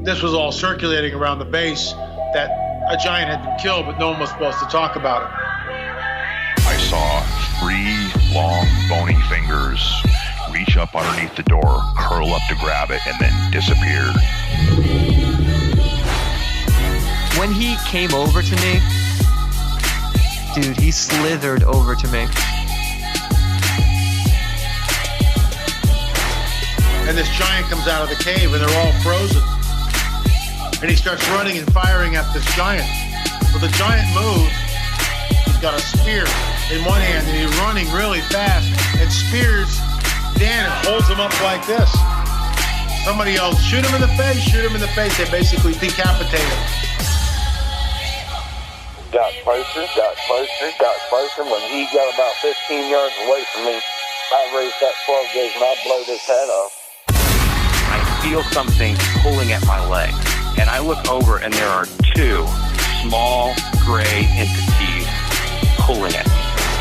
this was all circulating around the base, that a giant had been killed, but no one was supposed to talk about it. I saw 3 long, bony fingers reach up underneath the door, curl up to grab it, and then disappear. When he came over to me, dude, he slithered over to me. And this giant comes out of the cave, and they're all frozen. And he starts running and firing at this giant. Well, the giant moves. He's got a spear in one hand, and he's running really fast and spears Dan and holds him up like this. Somebody yells, shoot him in the face, shoot him in the face. They basically decapitate him. Got closer. When he got about 15 yards away from me, I raised that 12 gauge and I blowed his head off. I feel something pulling at my leg, and I look over and there are 2 small gray entities pulling at me.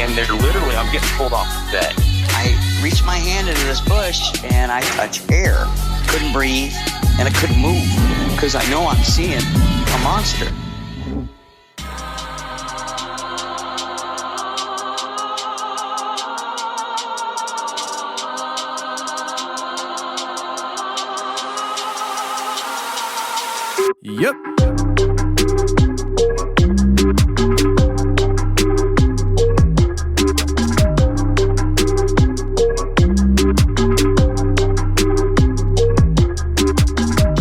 And they're literally, I'm getting pulled off the bed. I reached my hand into this bush and I touched air. Couldn't breathe and I couldn't move because I know I'm seeing a monster. Yep.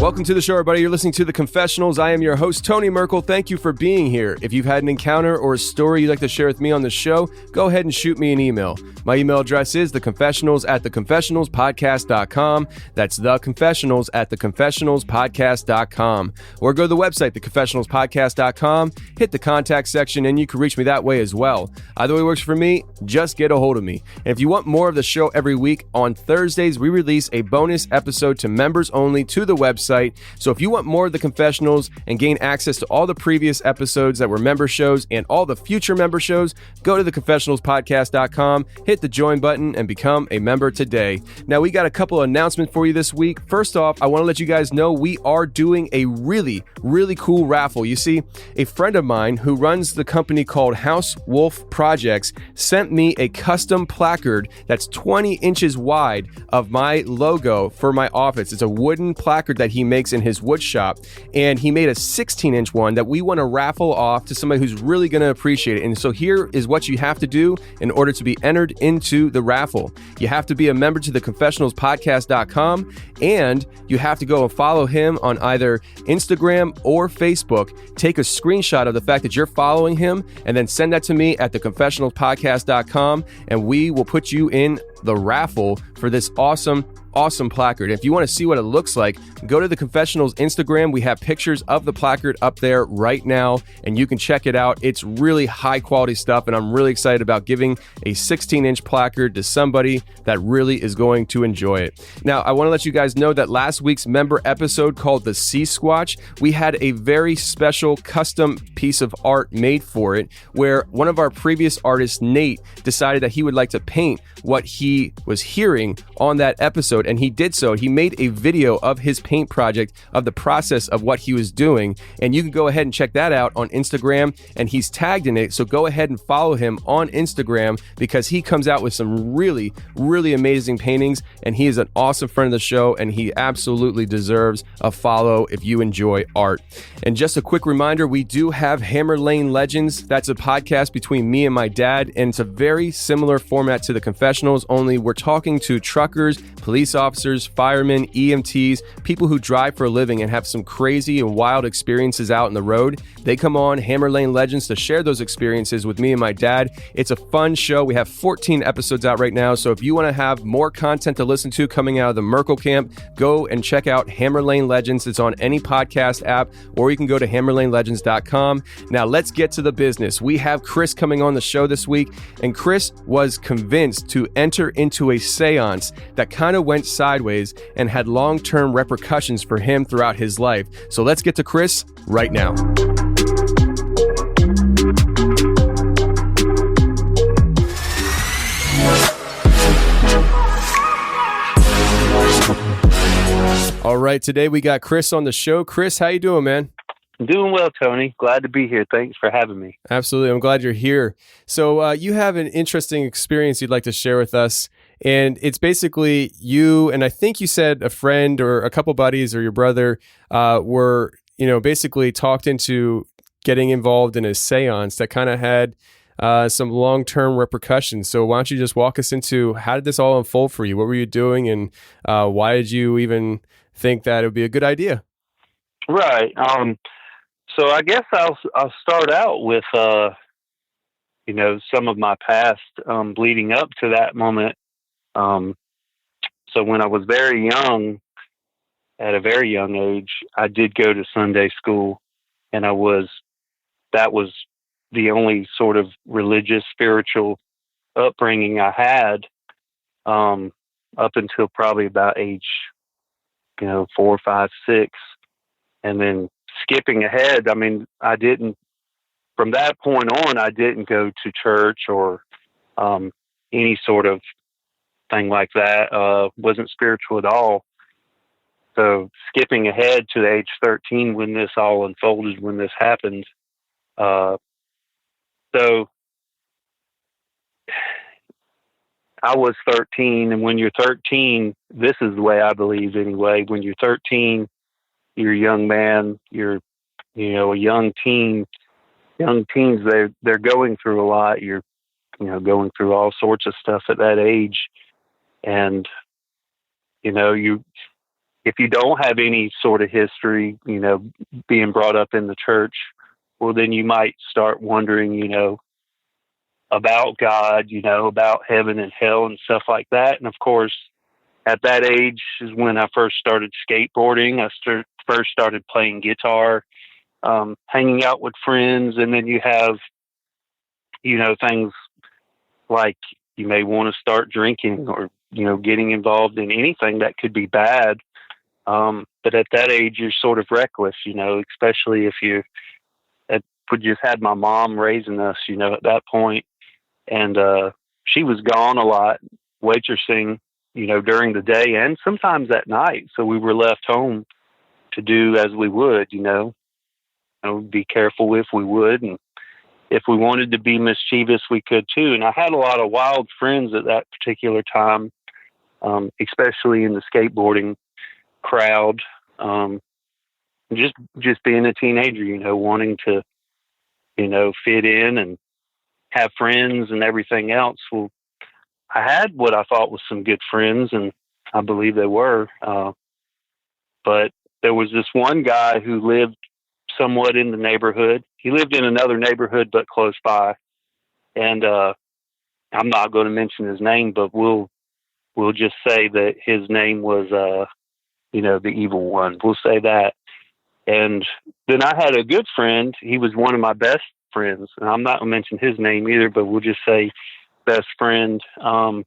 Welcome to the show, everybody. You're listening to The Confessionals. I am your host, Tony Merkel. Thank you for being here. If you've had an encounter or a story you'd like to share with me on the show, go ahead and shoot me an email. My email address is theconfessionals@theconfessionalspodcast.com. That's theconfessionals@theconfessionalspodcast.com. Or go to the website, theconfessionalspodcast.com, hit the contact section, and you can reach me that way as well. Either way works for me. Just get a hold of me. And if you want more of the show every week, on Thursdays, we release a bonus episode to members only to the website. So if you want more of the Confessionals and gain access to all the previous episodes that were member shows and all the future member shows, go to theconfessionalspodcast.com, hit the join button, and become a member today. Now, we got a couple of announcements for you this week. First off, I want to let you guys know we are doing a really cool raffle. You see, a friend of mine who runs the company called House Wolf Projects sent me a custom placard that's 20 inches wide of my logo for my office. It's a wooden placard that he makes in his wood shop, and he made a 16-inch one that we want to raffle off to somebody who's really going to appreciate it. And so here is what you have to do in order to be entered into the raffle. You have to be a member to the confessionalspodcast.com, and you have to go and follow him on either Instagram or Facebook. Take a screenshot of the fact that you're following him and then send that to me at theconfessionalspodcast.com, and we will put you in the raffle for this awesome placard. If you want to see what it looks like, go to the Confessionals Instagram. We have pictures of the placard up there right now, and you can check it out. It's really high quality stuff, and I'm really excited about giving a 16-inch placard to somebody that really is going to enjoy it. Now, I want to let you guys know that last week's member episode called The Sea Squatch, we had a very special custom piece of art made for it, where one of our previous artists, Nate, decided that he would like to paint what he was hearing on that episode, and he did so. He made a video of his paint project, of the process of what he was doing, and you can go ahead and check that out on Instagram, and he's tagged in it, so go ahead and follow him on Instagram because he comes out with some really amazing paintings, and he is an awesome friend of the show, and he absolutely deserves a follow if you enjoy art. And just a quick reminder, we do have Hammer Lane Legends. That's a podcast between me and my dad, and it's a very similar format to the Confessionals, only we're talking to truckers, police officers, firemen, EMTs, people who drive for a living and have some crazy and wild experiences out on the road. They come on Hammer Lane Legends to share those experiences with me and my dad. It's a fun show. We have 14 episodes out right now, so if you want to have more content to listen to coming out of the Merkel camp, go and check out Hammer Lane Legends. It's on any podcast app, or you can go to hammerlanelegends.com. Now, let's get to the business. We have Chris coming on the show this week, and Chris was convinced to enter into a seance that kind of went sideways and had long-term repercussions for him throughout his life. So let's get to Chris right now. All right, today we got Chris on the show. Chris, how you doing, man? Doing well, Tony. Glad to be here. Thanks for having me. Absolutely. I'm glad you're here. So you have an interesting experience you'd like to share with us. And it's basically you, and I think you said a friend or a couple buddies or your brother were, basically talked into getting involved in a seance that kind of had some long-term repercussions. So why don't you just walk us into how did this all unfold for you? What were you doing, and why did you even think that it would be a good idea? Right. So I guess I'll start out with some of my past leading up to that moment. So when I was very young, at a very young age, I did go to Sunday school, and that was the only sort of religious, spiritual upbringing I had up until probably about age, 4, 5, 6. And then skipping ahead, from that point on, I didn't go to church or any sort of thing like that. Wasn't spiritual at all. So skipping ahead to age 13 when this all unfolded, when this happened. So I was 13, and when you're 13, this is the way I believe anyway. When you're 13, you're a young man, you're, a young teen. Young teens, they're going through a lot. You're, going through all sorts of stuff at that age. And, if you don't have any sort of history, being brought up in the church, well, then you might start wondering, about God, about heaven and hell and stuff like that. And of course, at that age is when I first started skateboarding. I first started playing guitar, hanging out with friends. And then you have, things like you may want to start drinking or, getting involved in anything that could be bad. But at that age, you're sort of reckless, especially if we just had my mom raising us, at that point. And she was gone a lot, waitressing, during the day and sometimes at night. So we were left home to do as we would, be careful if we would. And if we wanted to be mischievous, we could too. And I had a lot of wild friends at that particular time, especially in the skateboarding crowd. Just being a teenager, wanting to, fit in and have friends and everything else. Well, I had what I thought was some good friends, and I believe they were. But there was this one guy who lived somewhat in the neighborhood. He lived in another neighborhood, but close by. And I'm not going to mention his name, but we'll just say that his name was, the evil one. We'll say that. And then I had a good friend. He was one of my best friends. And I'm not going to mention his name either, but we'll just say best friend. And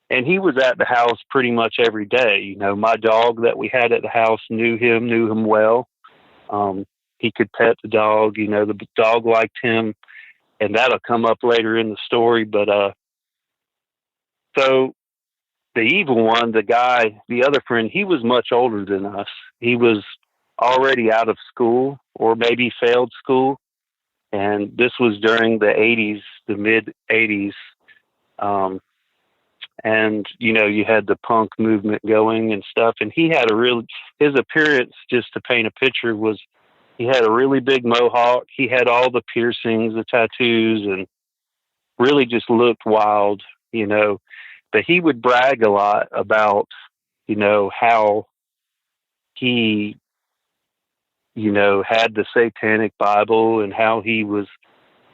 he was at the house pretty much every day. My dog that we had at the house knew him well. He could pet the dog, the dog liked him, and that'll come up later in the story. But, so the evil one, the guy, the other friend, he was much older than us. He was already out of school or maybe failed school. And this was during the 80s, the mid 80s. And, you had the punk movement going and stuff. And he had his appearance, just to paint a picture, was he had a really big mohawk. He had all the piercings, the tattoos, and really just looked wild, But he would brag a lot about, how he, had the Satanic Bible and how he was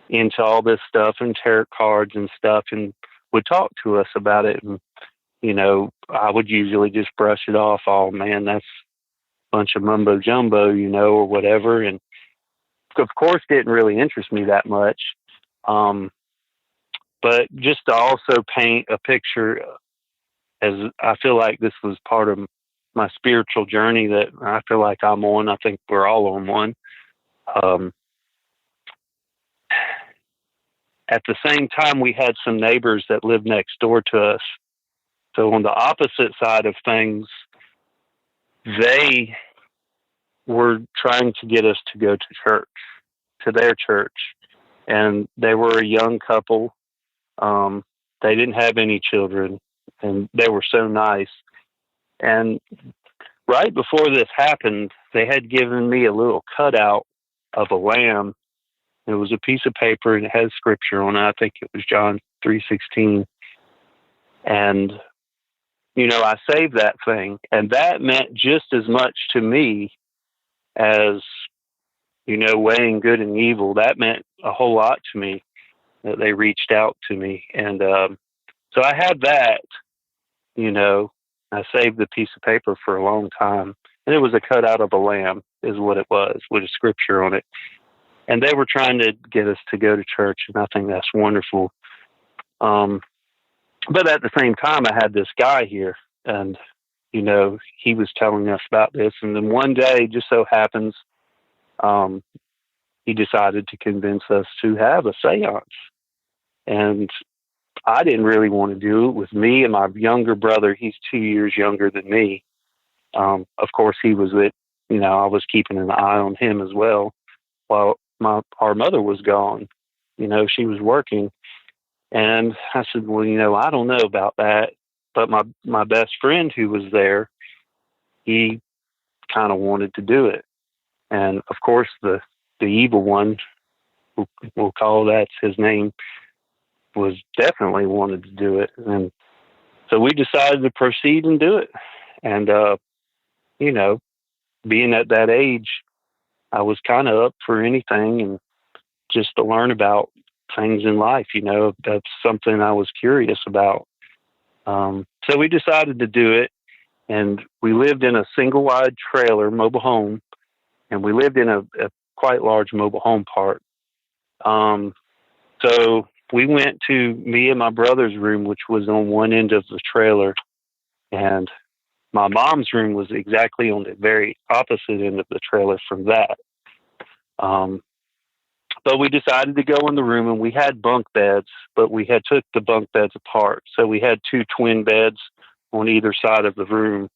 into all this stuff and tarot cards and stuff, and would talk to us about it. And, I would usually just brush it off. Oh man, that's a bunch of mumbo jumbo, or whatever. And of course, didn't really interest me that much. But just to also paint a picture, as I feel like this was part of my spiritual journey that I feel like I'm on. I think we're all on one. At the same time, we had some neighbors that lived next door to us. So on the opposite side of things, they were trying to get us to go to church, to their church. And they were a young couple. They didn't have any children, and they were so nice. And right before this happened, they had given me a little cutout of a lamb. It was a piece of paper, and it had scripture on it. I think it was John 3:16. And, I saved that thing. And that meant just as much to me as, weighing good and evil. That meant a whole lot to me, that they reached out to me. And so I had that, I saved the piece of paper for a long time. And it was a cutout of a lamb is what it was, with a scripture on it. And they were trying to get us to go to church, and I think that's wonderful. But at the same time, I had this guy here, and, he was telling us about this. And then one day, just so happens, he decided to convince us to have a seance. And I didn't really want to do it with me and my younger brother. He's 2 years younger than me. Of course, he was with, I was keeping an eye on him as well. While our mother was gone, she was working. And I said, well, I don't know about that. But my best friend who was there, he kind of wanted to do it. And of course, the evil one, we'll call that's his name, was definitely wanted to do it. And so we decided to proceed and do it. And, being at that age, I was kind of up for anything, and just to learn about things in life, that's something I was curious about. So we decided to do it, and we lived in a single wide trailer mobile home, and we lived in a quite large mobile home park. So we went to me and my brother's room, which was on one end of the trailer, and my mom's room was exactly on the very opposite end of the trailer from that. But we decided to go in the room, and we had bunk beds, but we had took the bunk beds apart. So we had two twin beds on either side of the room.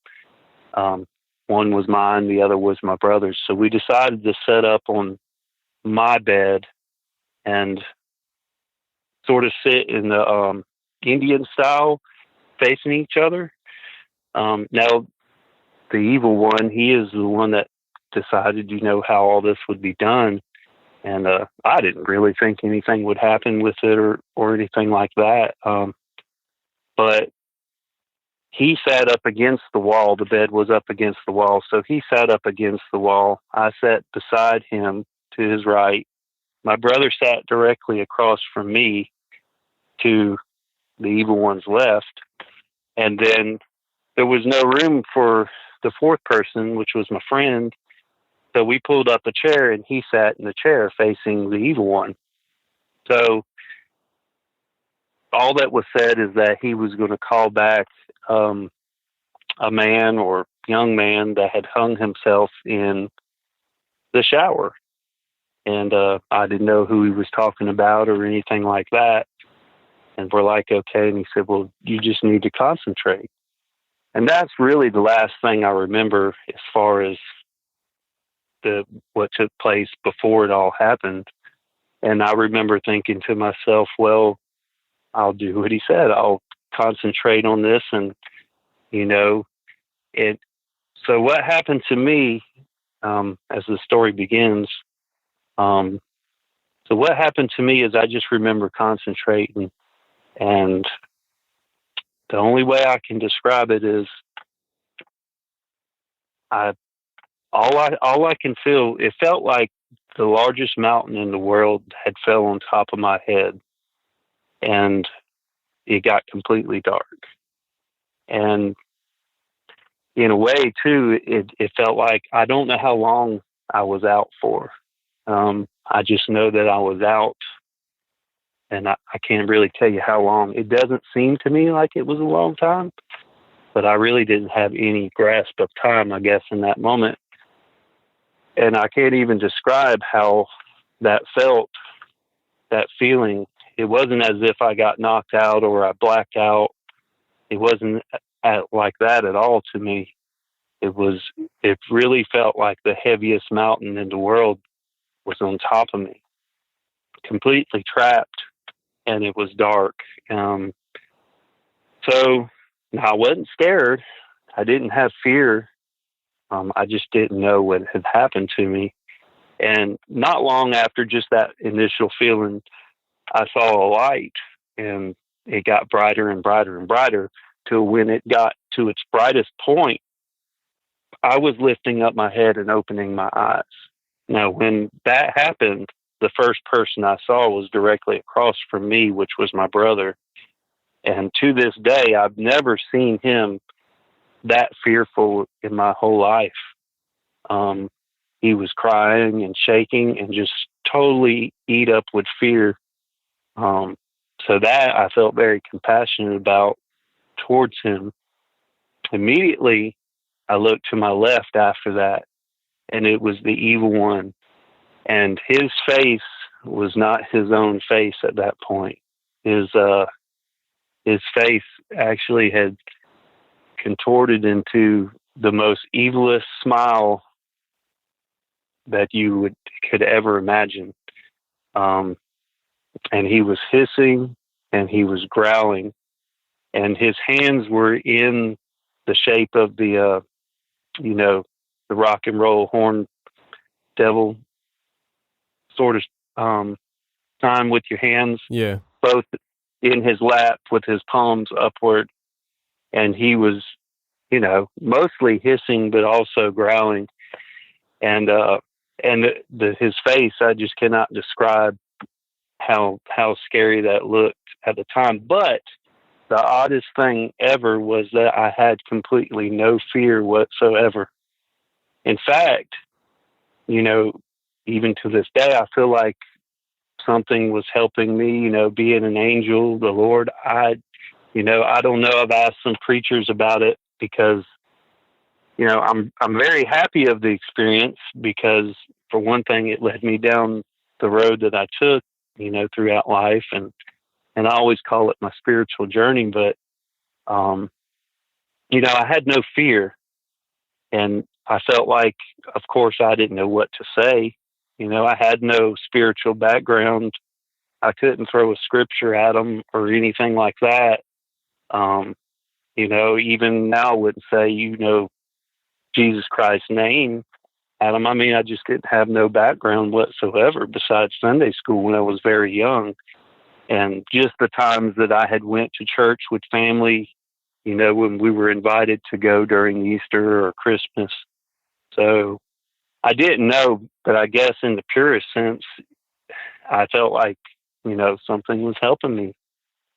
One was mine, the other was my brother's. So we decided to set up on my bed and sort of sit in the Indian style, facing each other. Now, the evil one, he is the one that decided, how all this would be done. And I didn't really think anything would happen with it or anything like that. But he sat up against the wall. The bed was up against the wall. So he sat up against the wall. I sat beside him to his right. My brother sat directly across from me to the evil one's left. And then there was no room for the fourth person, which was my friend. So we pulled up a chair, and he sat in the chair facing the evil one. So all that was said is that he was going to call back a man or young man that had hung himself in the shower. And I didn't know who he was talking about or anything like that. And we're like, okay. And he said, well, you just need to concentrate. And that's really the last thing I remember as far as what took place before it all happened. And I remember thinking to myself, well, I'll do what he said. I'll concentrate on this. And, so what happened to me, as the story begins, so what happened to me is I just remember concentrating, and the only way I can describe it is all I can feel, it felt like the largest mountain in the world had fell on top of my head, and it got completely dark. And in a way too, it felt like, I don't know how long I was out for. I just know that I was out, and I can't really tell you how long. It doesn't seem to me like it was a long time, but I really didn't have any grasp of time, I guess, in that moment. And I can't even describe how that felt, that feeling. It wasn't as if I got knocked out or I blacked out. It wasn't like that at all to me. It really felt like the heaviest mountain in the world was on top of me, completely trapped, and it was dark. So I wasn't scared. I didn't have fear. I just didn't know what had happened to me. And not long after just that initial feeling, I saw a light, and it got brighter and brighter and brighter till when it got to its brightest point, I was lifting up my head and opening my eyes. Now, when that happened, the first person I saw was directly across from me, which was my brother. And to this day, I've never seen him that fearful in my whole life. He was crying and shaking and just totally eat up with fear. So that I felt very compassionate about towards him. Immediately, I looked to my left after that, and it was the evil one. And his face was not his own face at that point. His face actually had contorted into the most evilest smile that you could ever imagine. And he was hissing and he was growling, and his hands were in the shape of the rock and roll horn devil sort of sign with your hands, Yeah. both in his lap with his palms upward. And he was, mostly hissing, but also growling. And his face, I just cannot describe how scary that looked at the time. But the oddest thing ever was that I had completely no fear whatsoever. In fact, even to this day, I feel like something was helping me, being an angel, the Lord. I don't know. I've asked some preachers about it because, I'm very happy of the experience because, for one thing, it led me down the road that I took, throughout life. And I always call it my spiritual journey. But, I had no fear. And I felt like, of course, I didn't know what to say. I had no spiritual background. I couldn't throw a scripture at them or anything like that. Even now I wouldn't say, Jesus Christ's name at them. I mean, I just didn't have no background whatsoever besides Sunday school when I was very young. And just the times that I had went to church with family, when we were invited to go during Easter or Christmas. So I didn't know, but I guess in the purest sense, I felt like, something was helping me.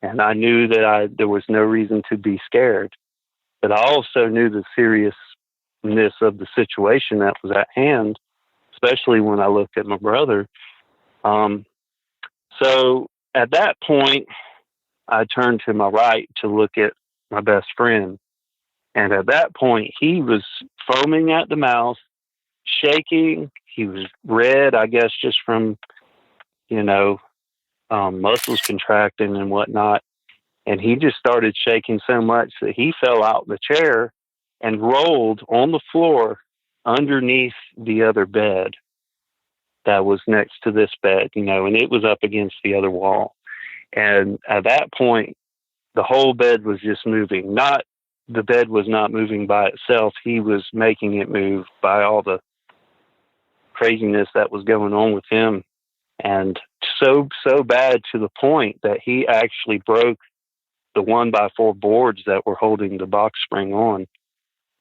And I knew that there was no reason to be scared. But I also knew the seriousness of the situation that was at hand, especially when I looked at my brother. So at that point, I turned to my right to look at my best friend. And at that point, he was foaming at the mouth, shaking. He was red, I guess, just from, muscles contracting and whatnot. And he just started shaking so much that he fell out the chair and rolled on the floor underneath the other bed that was next to this bed, and it was up against the other wall. And at that point, the whole bed was just moving. The bed was not moving by itself. He was making it move by all the craziness that was going on with him. And so bad to the point that he actually broke the 1x4 boards that were holding the box spring on.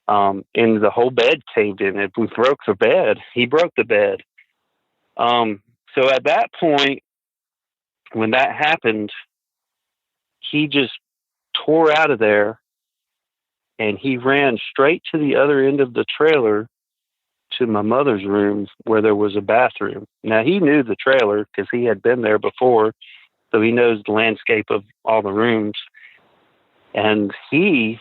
And the whole bed caved in. If we broke the bed, he broke the bed. So at that point, when that happened, he just tore out of there and he ran straight to the other end of the trailer to my mother's room where there was a bathroom. Now, he knew the trailer because he had been there before, so he knows the landscape of all the rooms. And he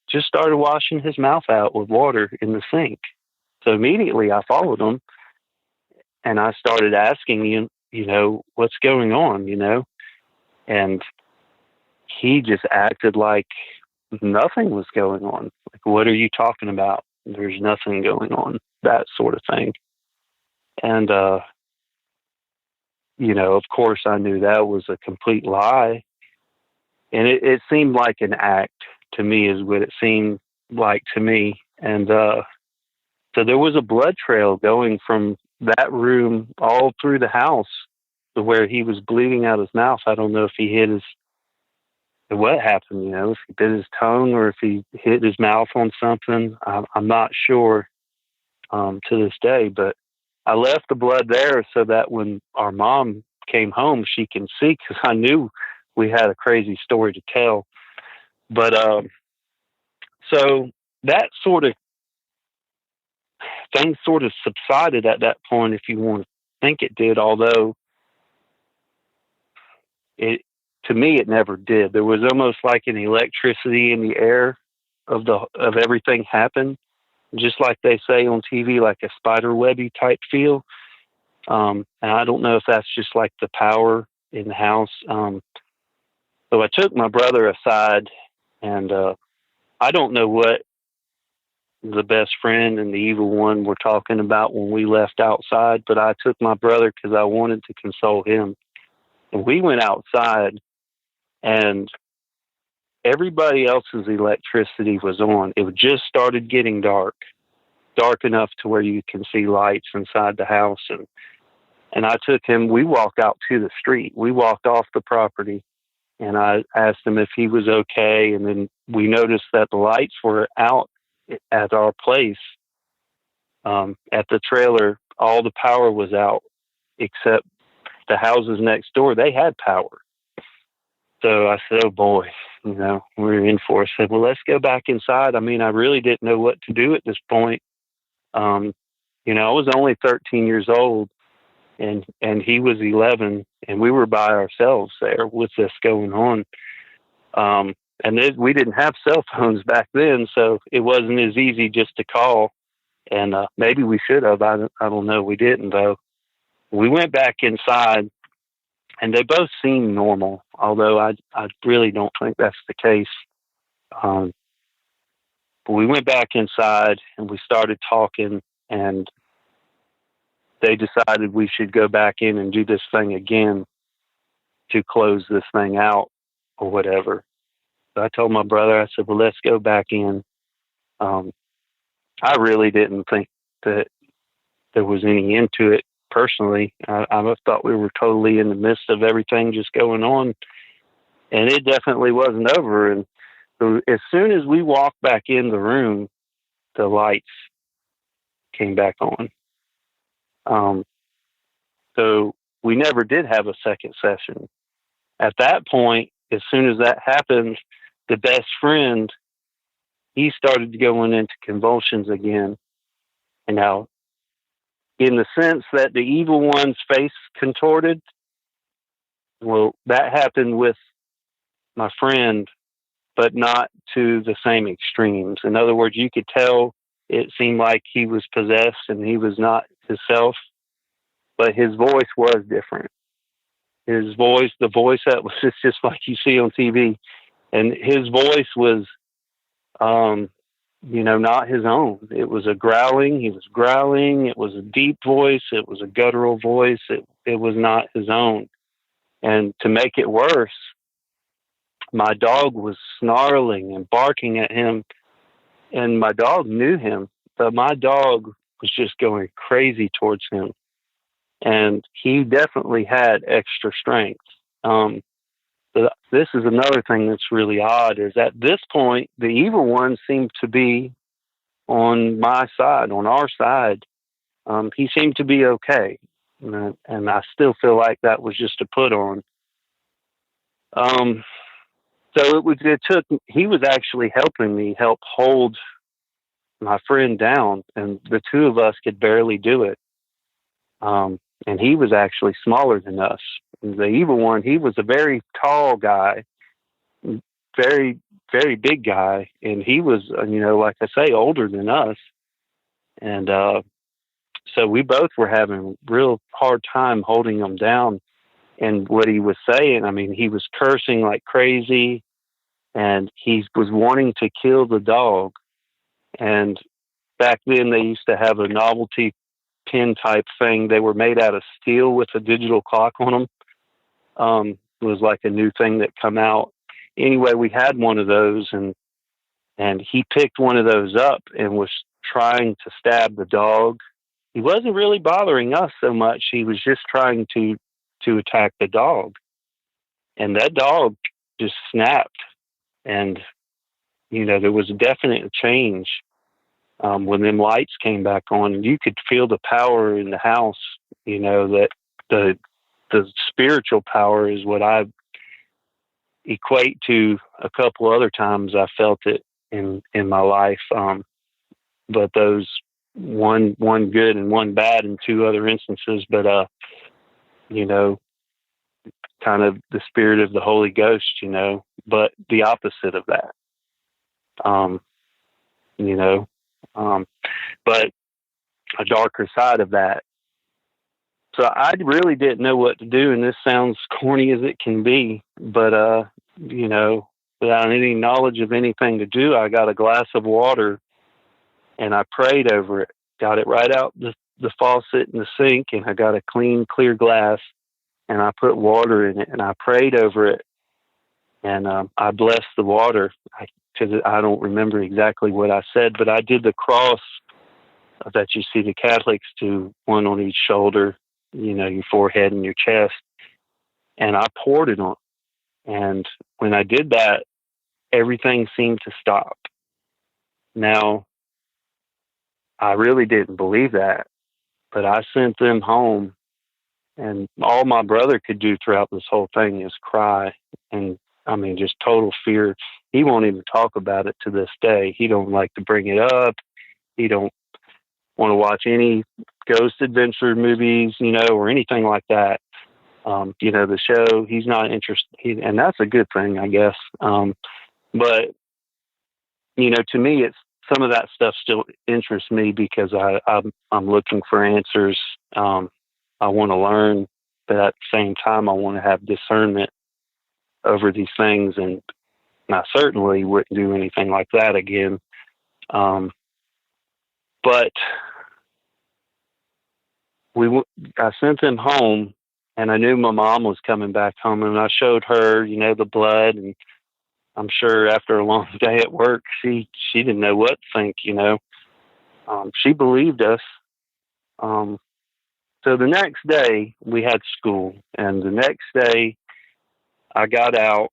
just started washing his mouth out with water in the sink. So immediately I followed him and I started asking him, what's going on, And he just acted like nothing was going on. Like, what are you talking about? There's nothing going on, that sort of thing. And, of course I knew that was a complete lie. And it seemed like an act to me, is what it seemed like to me. And, so there was a blood trail going from that room all through the house to where he was bleeding out his mouth. I don't know if he hit what happened, if he bit his tongue or if he hit his mouth on something. I'm not sure to this day, but I left the blood there so that when our mom came home, she can see, because I knew we had a crazy story to tell. But so that sort of things sort of subsided at that point, if you want to think it did, although to me it never did. There was almost like an electricity in the air of everything happened, just like they say on TV, like a spider webby type feel. And I don't know if that's just like the power in the house. So I took my brother aside, and I don't know what the best friend and the evil one were talking about when we left outside, but I took my brother because I wanted to console him. And we went outside, and everybody else's electricity was on. It just started getting dark enough to where you can see lights inside the house. And I took him, we walked out to the street. We walked off the property, and I asked him if he was okay. And then we noticed that the lights were out at our place. At the trailer, all the power was out except the houses next door. They had power. So I said, oh boy, we're in for it. I said, well, let's go back inside. I mean, I really didn't know what to do at this point. I was only 13 years old, and he was 11, and we were by ourselves there with this going on. And we didn't have cell phones back then, so it wasn't as easy just to call. And maybe we should have. I don't know. We didn't, though. We went back inside, and they both seemed normal, although I really don't think that's the case. But we went back inside, and we started talking, and they decided we should go back in and do this thing again to close this thing out or whatever. So I told my brother, I said, well, let's go back in. I really didn't think that there was any end to it personally. I thought we were totally in the midst of everything just going on, and it definitely wasn't over. And so as soon as we walked back in the room, the lights came back on. So we never did have a second session. At that point, as soon as that happened, the best friend, he started going into convulsions again. And now, in the sense that the evil one's face contorted, well, that happened with my friend, but not to the same extremes. In other words, you could tell it seemed like he was possessed and he was not himself, but his voice was different. His voice, the voice that was just like you see on TV, and his voice was, not his own. It was a growling. He was growling. It was a deep voice. It was a guttural voice. It was not his own. And to make it worse, my dog was snarling and barking at him, and my dog knew him, but my dog was just going crazy towards him. And he definitely had extra strength. But this is another thing that's really odd, is at this point, the evil one seemed to be on my side, on our side. He seemed to be okay. And I still feel like that was just a put on. So he was actually helping me help hold my friend down, and the two of us could barely do it. And he was actually smaller than us. The evil one, he was a very tall guy, very, very big guy. And he was, like I say, older than us. And so we both were having a real hard time holding him down. And what he was saying, he was cursing like crazy. and he was wanting to kill the dog. And back then they used to have a novelty pin type thing. They were made out of steel with a digital clock on them. It was like a new thing that come out. Anyway, we had one of those, and he picked one of those up and was trying to stab the dog. He wasn't really bothering us so much. He was just trying to attack the dog. And that dog just snapped. And, there was a definite change when them lights came back on. You could feel the power in the house, that the spiritual power is what I equate to. A couple other times I felt it in my life. But those one good and one bad in two other instances, but, kind of the spirit of the Holy Ghost, but the opposite of that, but a darker side of that. So I really didn't know what to do. And this sounds corny as it can be, but, without any knowledge of anything to do, I got a glass of water and I prayed over it, got it right out the faucet in the sink, and I got a clean, clear glass, and I put water in it, and I prayed over it, and I blessed the water. Because I don't remember exactly what I said, but I did the cross that you see the Catholics do, one on each shoulder, your forehead and your chest, and I poured it on. And when I did that, everything seemed to stop. Now, I really didn't believe that, but I sent them home, and all my brother could do throughout this whole thing is cry. And just total fear. He won't even talk about it to this day. He don't like to bring it up. He don't want to watch any ghost adventure movies, or anything like that. The show, he's not interested, and that's a good thing, I guess. But, to me, it's some of that stuff still interests me because I'm looking for answers. I want to learn, but at the same time, I want to have discernment over these things, and I certainly wouldn't do anything like that again. But I sent them home, and I knew my mom was coming back home, and I showed her, the blood, and I'm sure after a long day at work, she didn't know what to think, she believed us. So the next day we had school, and the next day I got out,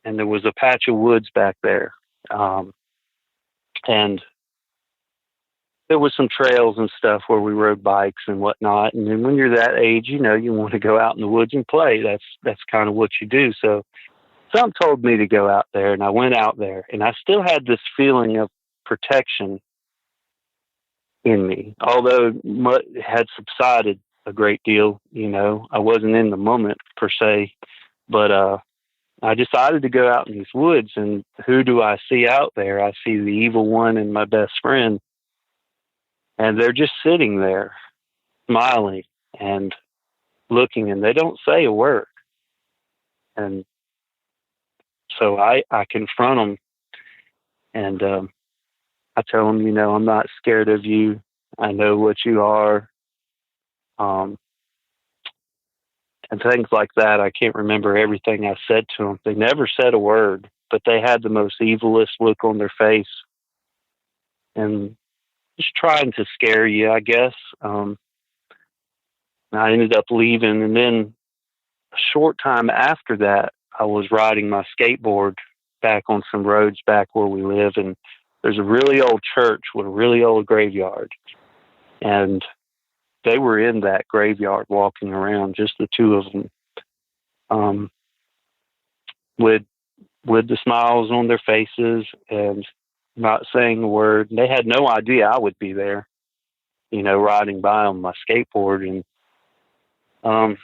and there was a patch of woods back there. And there was some trails and stuff where we rode bikes and whatnot. And then when you're that age, you want to go out in the woods and play. That's kind of what you do. So some told me to go out there, and I went out there, and I still had this feeling of protection in me, although it had subsided a great deal. I wasn't in the moment per se, but, I decided to go out in these woods, and who do I see out there? I see the evil one and my best friend, and they're just sitting there smiling and looking, and they don't say a word. And so I confront them, and I tell them, I'm not scared of you. I know what you are. And things like that. I can't remember everything I said to them. They never said a word, but they had the most evilest look on their face, and just trying to scare you, I guess. I ended up leaving, and then a short time after that, I was riding my skateboard back on some roads back where we live, and there's a really old church with a really old graveyard, and they were in that graveyard walking around, just the two of them, with the smiles on their faces and not saying a word. They had no idea I would be there, riding by on my skateboard. And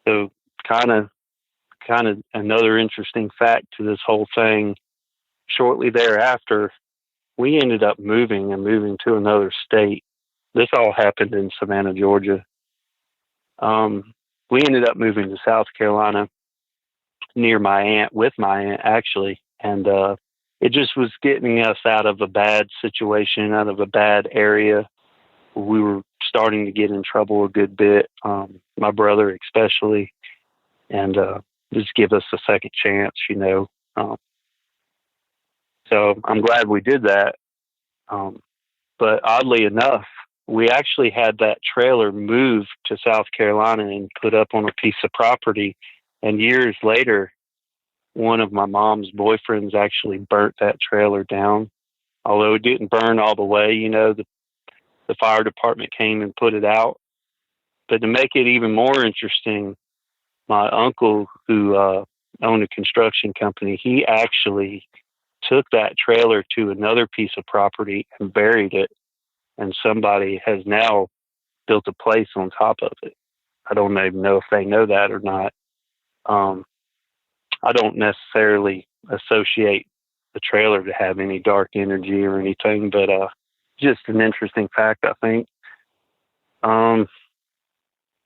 so kind of another interesting fact to this whole thing, shortly thereafter, we ended up moving to another state. This all happened in Savannah, Georgia. We ended up moving to South Carolina, near my aunt, with my aunt actually. And, it just was getting us out of a bad situation, out of a bad area. We were starting to get in trouble a good bit. My brother especially, and, just give us a second chance, you know. So I'm glad we did that. But oddly enough, we actually had that trailer moved to South Carolina and put up on a piece of property. And years later, one of my mom's boyfriends actually burnt that trailer down. Although it didn't burn all the way, you know, the fire department came and put it out. But to make it even more interesting, my uncle, who owned a construction company, he actually took that trailer to another piece of property and buried it. And somebody has now built a place on top of it. I don't even know if they know that or not. I don't necessarily associate the trailer to have any dark energy or anything, but just an interesting fact, I think. And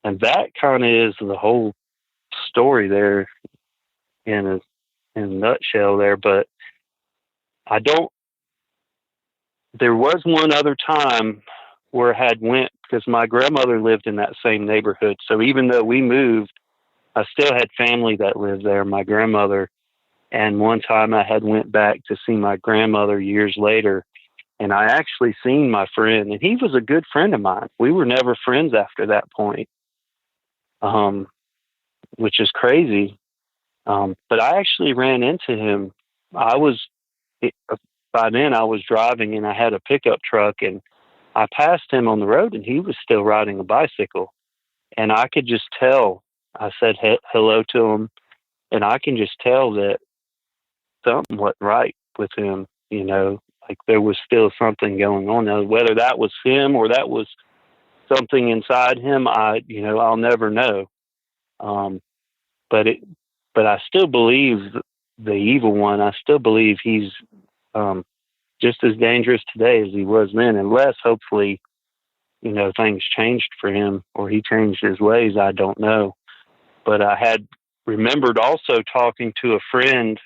that kind of is the whole story there in a nutshell there. But there was one other time where I had went, because my grandmother lived in that same neighborhood. So even though we moved, I still had family that lived there, my grandmother. And one time I had went back to see my grandmother years later, and I actually seen my friend, and he was a good friend of mine. We were never friends after that point, which is crazy. But I actually ran into him. By then I was driving, and I had a pickup truck, and I passed him on the road, and he was still riding a bicycle. And I could just tell, I said hello to him, and I can just tell that something wasn't right with him, you know, like there was still something going on. Now, whether that was him or that was something inside him, I'll never know. But I still believe the evil one. I still believe he's just as dangerous today as he was then, unless hopefully, you know, things changed for him or he changed his ways. I don't know. But I had remembered also talking to a friend,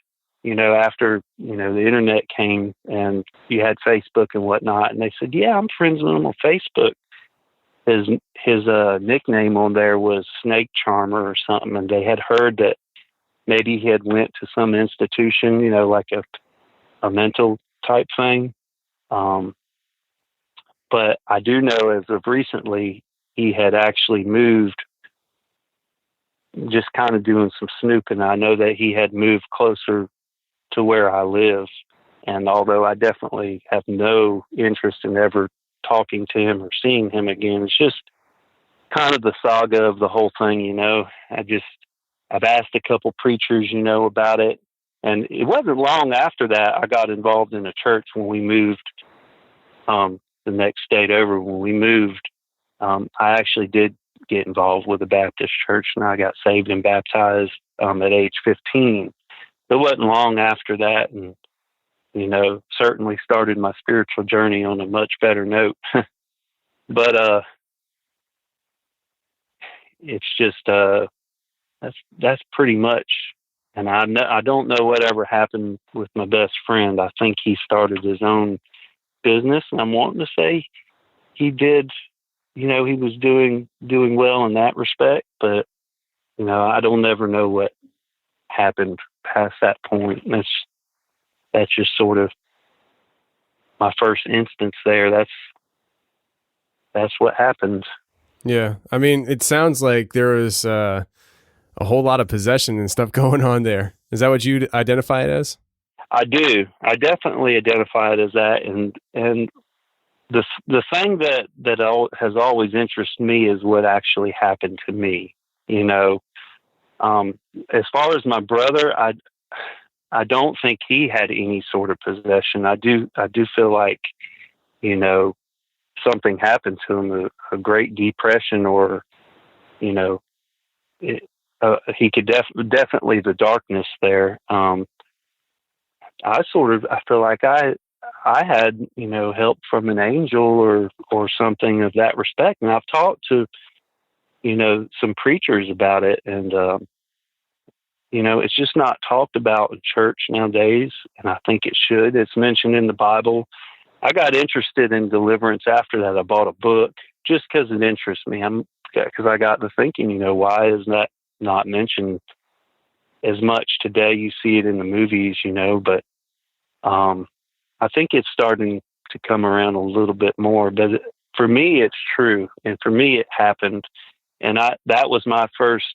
you know, after, you know, the internet came and you had Facebook and whatnot. And they said, yeah, I'm friends with him on Facebook. His nickname on there was Snake Charmer or something. And they had heard that maybe he had went to some institution, you know, like a mental type thing. But I do know as of recently, he had actually moved, just kind of doing some snooping. I know that he had moved closer to where I live. And although I definitely have no interest in ever talking to him or seeing him again, it's just kind of the saga of the whole thing, you know. I've asked a couple preachers, you know, about it. And it wasn't long after that I got involved in a church when we moved, the next state over. When we moved, I actually did get involved with a Baptist church, and I got saved and baptized at age 15. It wasn't long after that, and, you know, certainly started my spiritual journey on a much better note. But it's just that's pretty much. And I don't know whatever happened with my best friend. I think he started his own business, and I'm wanting to say he did. You know, he was doing well in that respect, but, you know, I don't ever know what happened past that point. And that's just sort of my first instance there. That's what happened. Yeah. I mean, it sounds like there was a whole lot of possession and stuff going on there. Is that what you identify it as? I do. I definitely identify it as that. And the thing that has always interested me is what actually happened to me. You know, as far as my brother, I don't think he had any sort of possession. I do feel like, you know, something happened to him, a Great Depression, or, you know, he could definitely the darkness there. I feel like I had, you know, help from an angel or something of that respect. And I've talked to, you know, some preachers about it, and it's just not talked about in church nowadays, and I think it should. It's mentioned in the Bible. I got interested in deliverance after that. I bought a book just because it interests me. Because I got to thinking, why is that not mentioned as much today? You see it in the movies, but I think it's starting to come around a little bit more. But for me, it's true, and for me, it happened, and that was my first.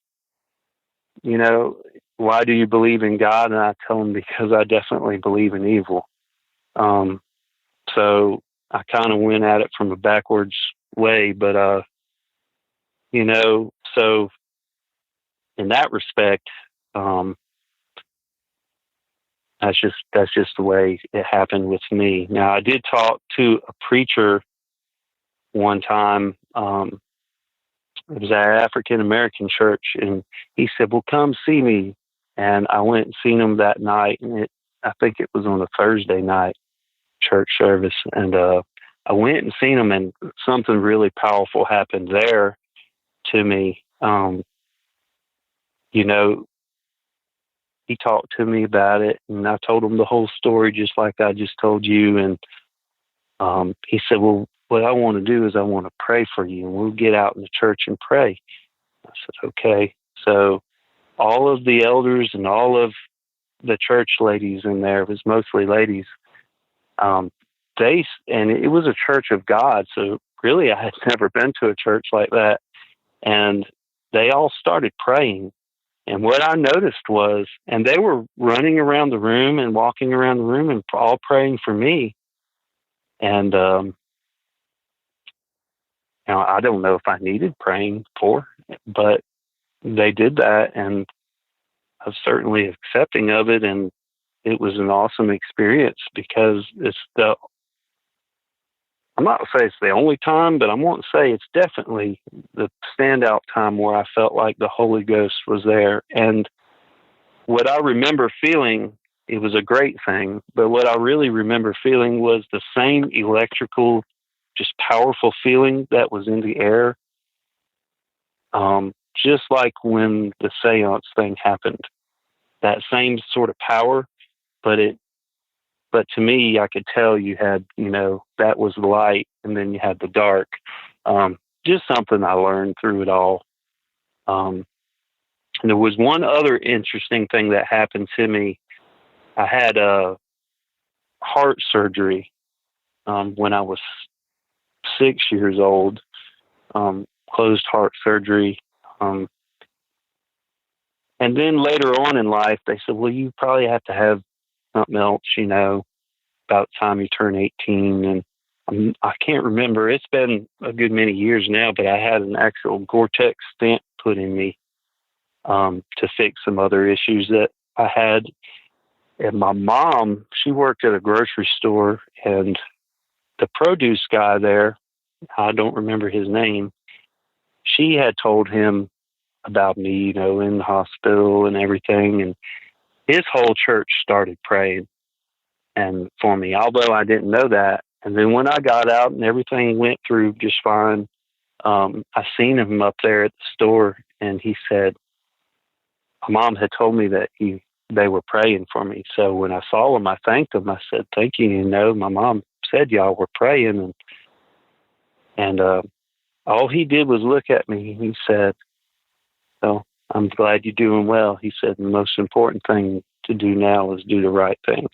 Why do you believe in God? And I tell them, because I definitely believe in evil. So I kind of went at it from a backwards way, but, so in that respect, that's just the way it happened with me. Now, I did talk to a preacher one time. It was our African American church, and he said, "Well, come see me." And I went and seen him that night, and I think it was on a Thursday night church service. And I went and seen him, and something really powerful happened there to me. He talked to me about it, and I told him the whole story, just like I just told you. And he said, "Well, what I want to do is I want to pray for you, and we'll get out in the church and pray." I said, "Okay." So all of the elders and all of the church ladies in there, it was mostly ladies, and it was a church of God. So really, I had never been to a church like that. And they all started praying. And what I noticed was, and they were running around the room and walking around the room and all praying for me. And, I don't know if I needed praying for, but they did that, and I was certainly accepting of it. And it was an awesome experience, because I'm not going to say it's the only time, but I want to say it's definitely the standout time where I felt like the Holy Ghost was there. And what I remember feeling, it was a great thing, but what I really remember feeling was the same electrical, just powerful feeling that was in the air. Just like when the seance thing happened, that same sort of power, but to me, I could tell you had, that was the light, and then you had the dark. Just something I learned through it all. And there was one other interesting thing that happened to me. I had a heart surgery when I was 6 years old, closed heart surgery. And then later on in life, they said, "Well, you probably have to have something else, about the time you turn 18. And I can't remember. It's been a good many years now, but I had an actual Gore-Tex stent put in me to fix some other issues that I had. And my mom, she worked at a grocery store, and the produce guy there, I don't remember his name, she had told him about me, in the hospital and everything. And his whole church started praying and for me, although I didn't know that. And then when I got out and everything went through just fine, I seen him up there at the store, and he said, my mom had told me that they were praying for me. So when I saw him, I thanked him. I said, "Thank you. My mom said y'all were praying." And all he did was look at me, and he said, "Well, I'm glad you're doing well." He said, "The most important thing to do now is do the right thing."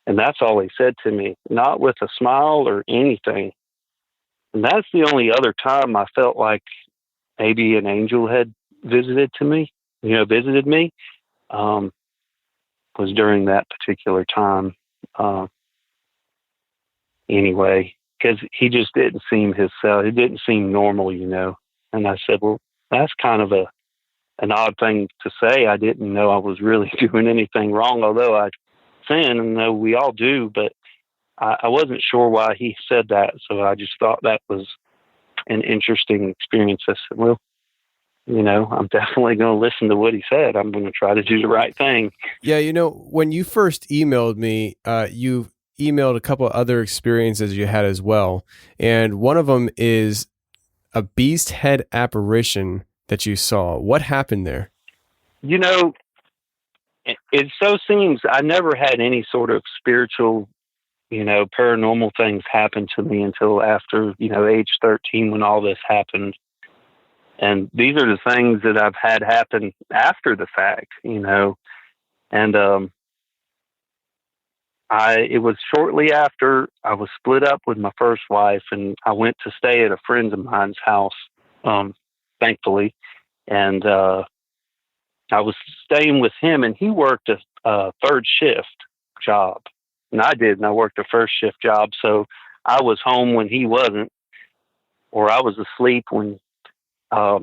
And that's all he said to me, not with a smile or anything. And that's the only other time I felt like maybe an angel had visited me, was during that particular time. Anyway, because he just didn't seem himself. It didn't seem normal, And I said, "Well, that's kind of an odd thing to say. I didn't know I was really doing anything wrong, although I sin, and know we all do, but I wasn't sure why he said that. So I just thought that was an interesting experience. I said, "Well, I'm definitely going to listen to what he said. I'm going to try to do the right thing." Yeah, when you first emailed me, you emailed a couple of other experiences you had as well. And one of them is a beast head apparition that you saw. What happened there? it so seems I never had any sort of spiritual, paranormal things happen to me until after, age 13 when all this happened. And these are the things that I've had happen after the fact, and it was shortly after I was split up with my first wife, and I went to stay at a friend of mine's house, thankfully. And I was staying with him, and he worked a third shift job. And I worked a first shift job. So I was home when he wasn't, or I was asleep when I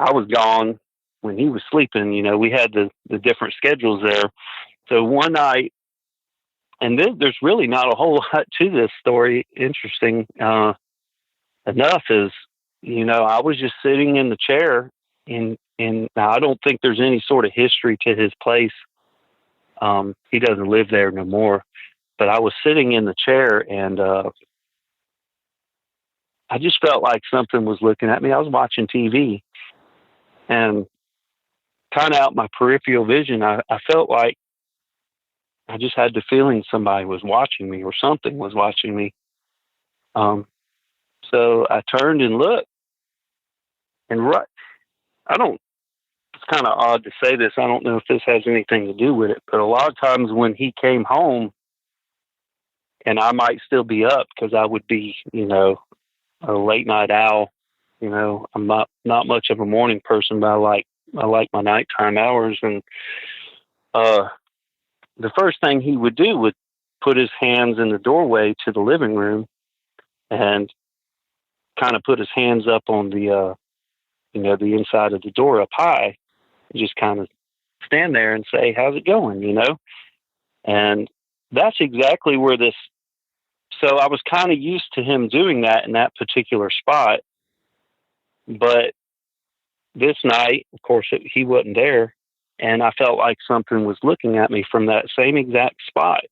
was gone when he was sleeping. We had the different schedules there. So one night, and there's really not a whole lot to this story. Interesting enough is, I was just sitting in the chair, and now I don't think there's any sort of history to his place. He doesn't live there no more, but I was sitting in the chair, and I just felt like something was looking at me. I was watching TV, and kind of out my peripheral vision, I felt like I just had the feeling somebody was watching me, or something was watching me. So I turned and looked, and it's kind of odd to say this. I don't know if this has anything to do with it, but a lot of times when he came home, and I might still be up because I would be, a late night owl. I'm not much of a morning person, but I like my nighttime hours. And the first thing he would do would put his hands in the doorway to the living room and kind of put his hands up on the inside of the door up high, and just kind of stand there and say, "How's it going?" And that's exactly where so I was kind of used to him doing that in that particular spot. But this night, of course, he wasn't there, and I felt like something was looking at me from that same exact spot.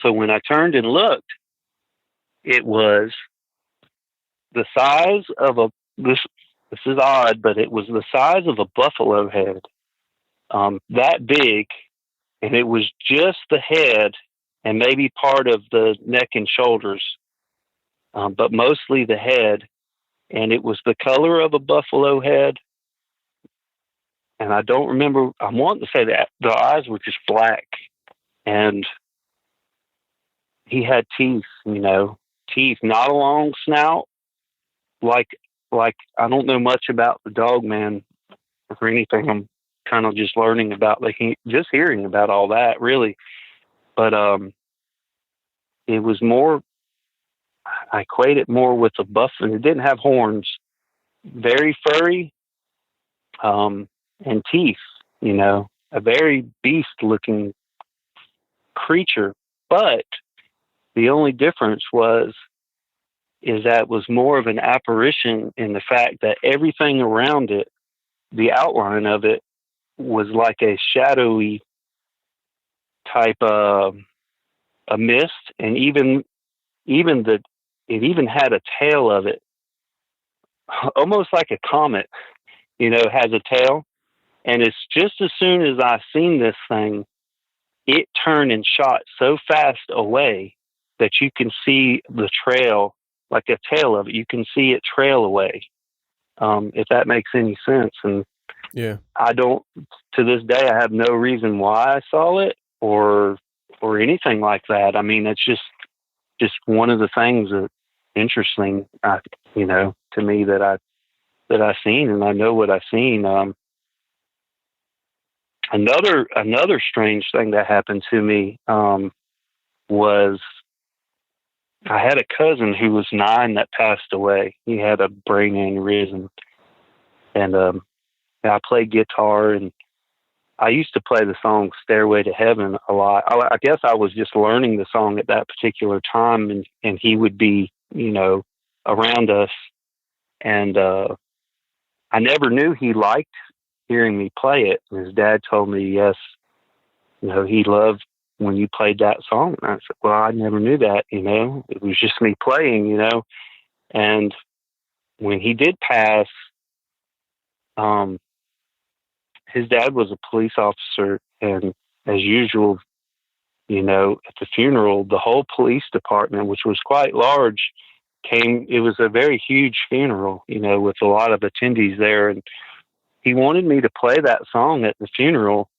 So when I turned and looked, it was the size of this is odd, but it was the size of a buffalo head, that big, and it was just the head and maybe part of the neck and shoulders, but mostly the head. And it was the color of a buffalo head. And I don't remember, I'm wanting to say that the eyes were just black, and he had teeth, not a long snout. Like I don't know much about the dog man or anything. I'm kind of just learning about, just hearing about all that, really. But it was more, I equate it more with a buffalo. It didn't have horns, very furry, and teeth, a very beast-looking creature. But the only difference is that it was more of an apparition in the fact that everything around it, the outline of it, was like a shadowy type of a mist, and it even had a tail of it, almost like a comet, has a tail. And it's just as soon as I seen this thing, it turned and shot so fast away that you can see the trail, like a tail of it. You can see it trail away, if that makes any sense. And yeah, I don't, to this day, I have no reason why I saw it or anything like that. I mean, it's just one of the things that interesting, to me that I seen, and I know what I seen. Another strange thing that happened to me was I had a cousin who was 9 that passed away. He had a brain aneurysm, and I played guitar, and I used to play the song "Stairway to Heaven" a lot. I guess I was just learning the song at that particular time, and he would be, around us, and I never knew he liked hearing me play it. And his dad told me, yes, he loved when you played that song. And I said, well, I never knew that, it was just me playing, And when he did pass, his dad was a police officer, and as usual, you know, at the funeral, the whole police department, which was quite large, came. It was a very huge funeral, you know, with a lot of attendees there. And he wanted me to play that song at the funeral.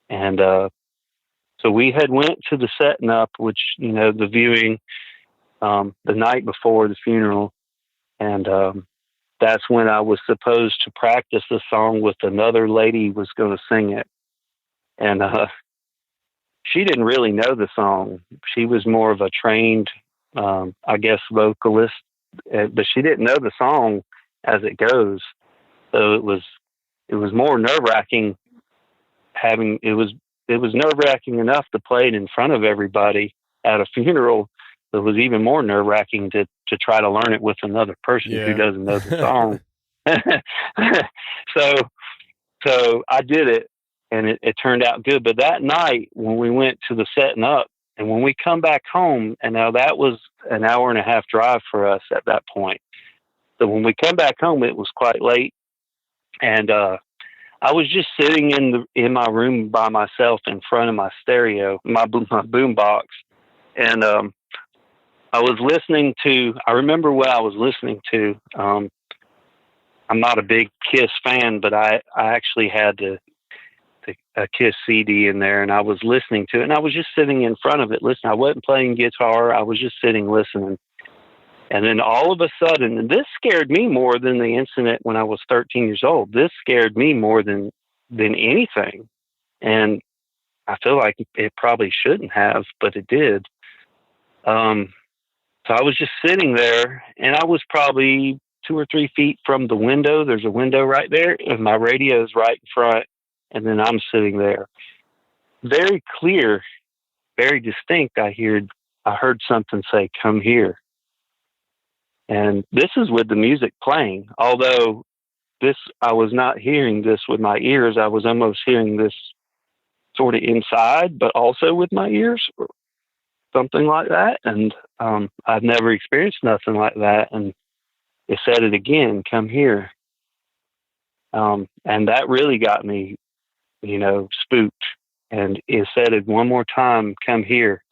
And so we had went to the setting up, which, you know, the viewing the night before the funeral. And that's when I was supposed to practice the song with another lady who was going to sing it. And she didn't really know the song. She was more of a trained, I guess, vocalist, but she didn't know the song as it goes. So it was more nerve-wracking it was nerve-wracking enough to play it in front of everybody at a funeral. It was even more nerve-wracking to try to learn it with another person who doesn't know the song. So I did it, and it turned out good. But that night when we went to the setting up, and when we come back home, and now that was an hour and a half drive for us at that point. So when we come back home, it was quite late, and I was just sitting in my room by myself in front of my stereo, my boom box, and I was listening to. I remember what I was listening to. I'm not a big Kiss fan, but I actually had a Kiss CD in there, and I was listening to it, and I was just sitting in front of it listening. I wasn't playing guitar. I was just sitting listening. And then all of a sudden, and this scared me more than the incident when I was 13 years old. This scared me more than anything. And I feel like it probably shouldn't have, but it did. So I was just sitting there, and I was probably 2 or 3 feet from the window. There's a window right there, and my radio is right in front. And then I'm sitting there. Very clear, very distinct. I heard something say, "Come here." And this is with the music playing. Although I was not hearing this with my ears. I was almost hearing this sort of inside, but also with my ears, or something like that. And I've never experienced nothing like that. And it said it again, "Come here." And that really got me, you know, spooked. And it said it one more time, "Come here."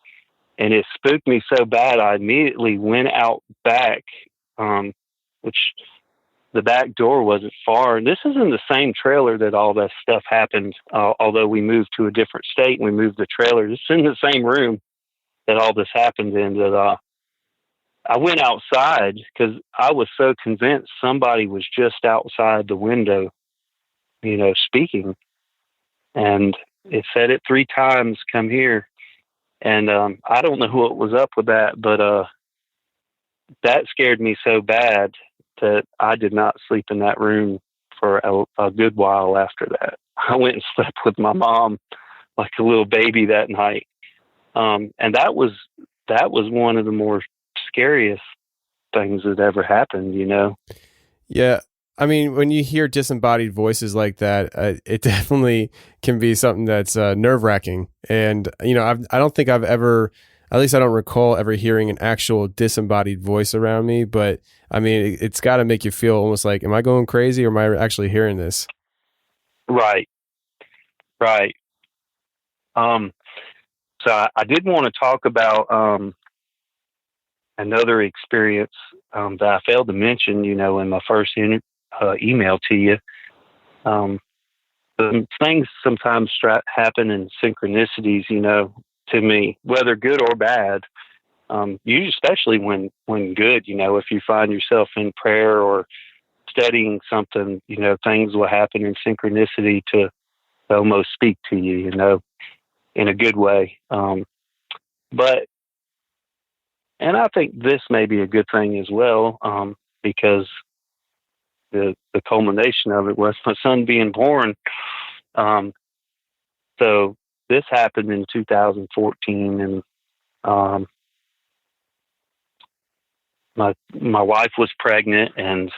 And it spooked me so bad, I immediately went out back, which the back door wasn't far. And this is in the same trailer that all that stuff happened, although we moved to a different state and we moved the trailer. It's in the same room that all this happened in. That I went outside because I was so convinced somebody was just outside the window, you know, speaking. And it said it 3 times, "Come here." And I don't know what was up with that, but that scared me so bad that I did not sleep in that room for a good while after that. I went and slept with my mom like a little baby that night. And that was one of the more scariest things that ever happened, you know? Yeah. I mean, when you hear disembodied voices like that, it definitely can be something that's nerve-wracking. And, you know, I don't think I've ever, at least I don't recall ever hearing an actual disembodied voice around me. But, I mean, it's got to make you feel almost like, am I going crazy or am I actually hearing this? Right. Right. So I did want to talk about another experience that I failed to mention, you know, in my first email to you. Things sometimes happen in synchronicities, you know, to me, whether good or bad. Usually, especially when good, you know, if you find yourself in prayer or studying something, you know, things will happen in synchronicity to almost speak to you, you know, in a good way. And I think this may be a good thing as well, because the culmination of it was my son being born. So this happened in 2014, and my wife was pregnant, and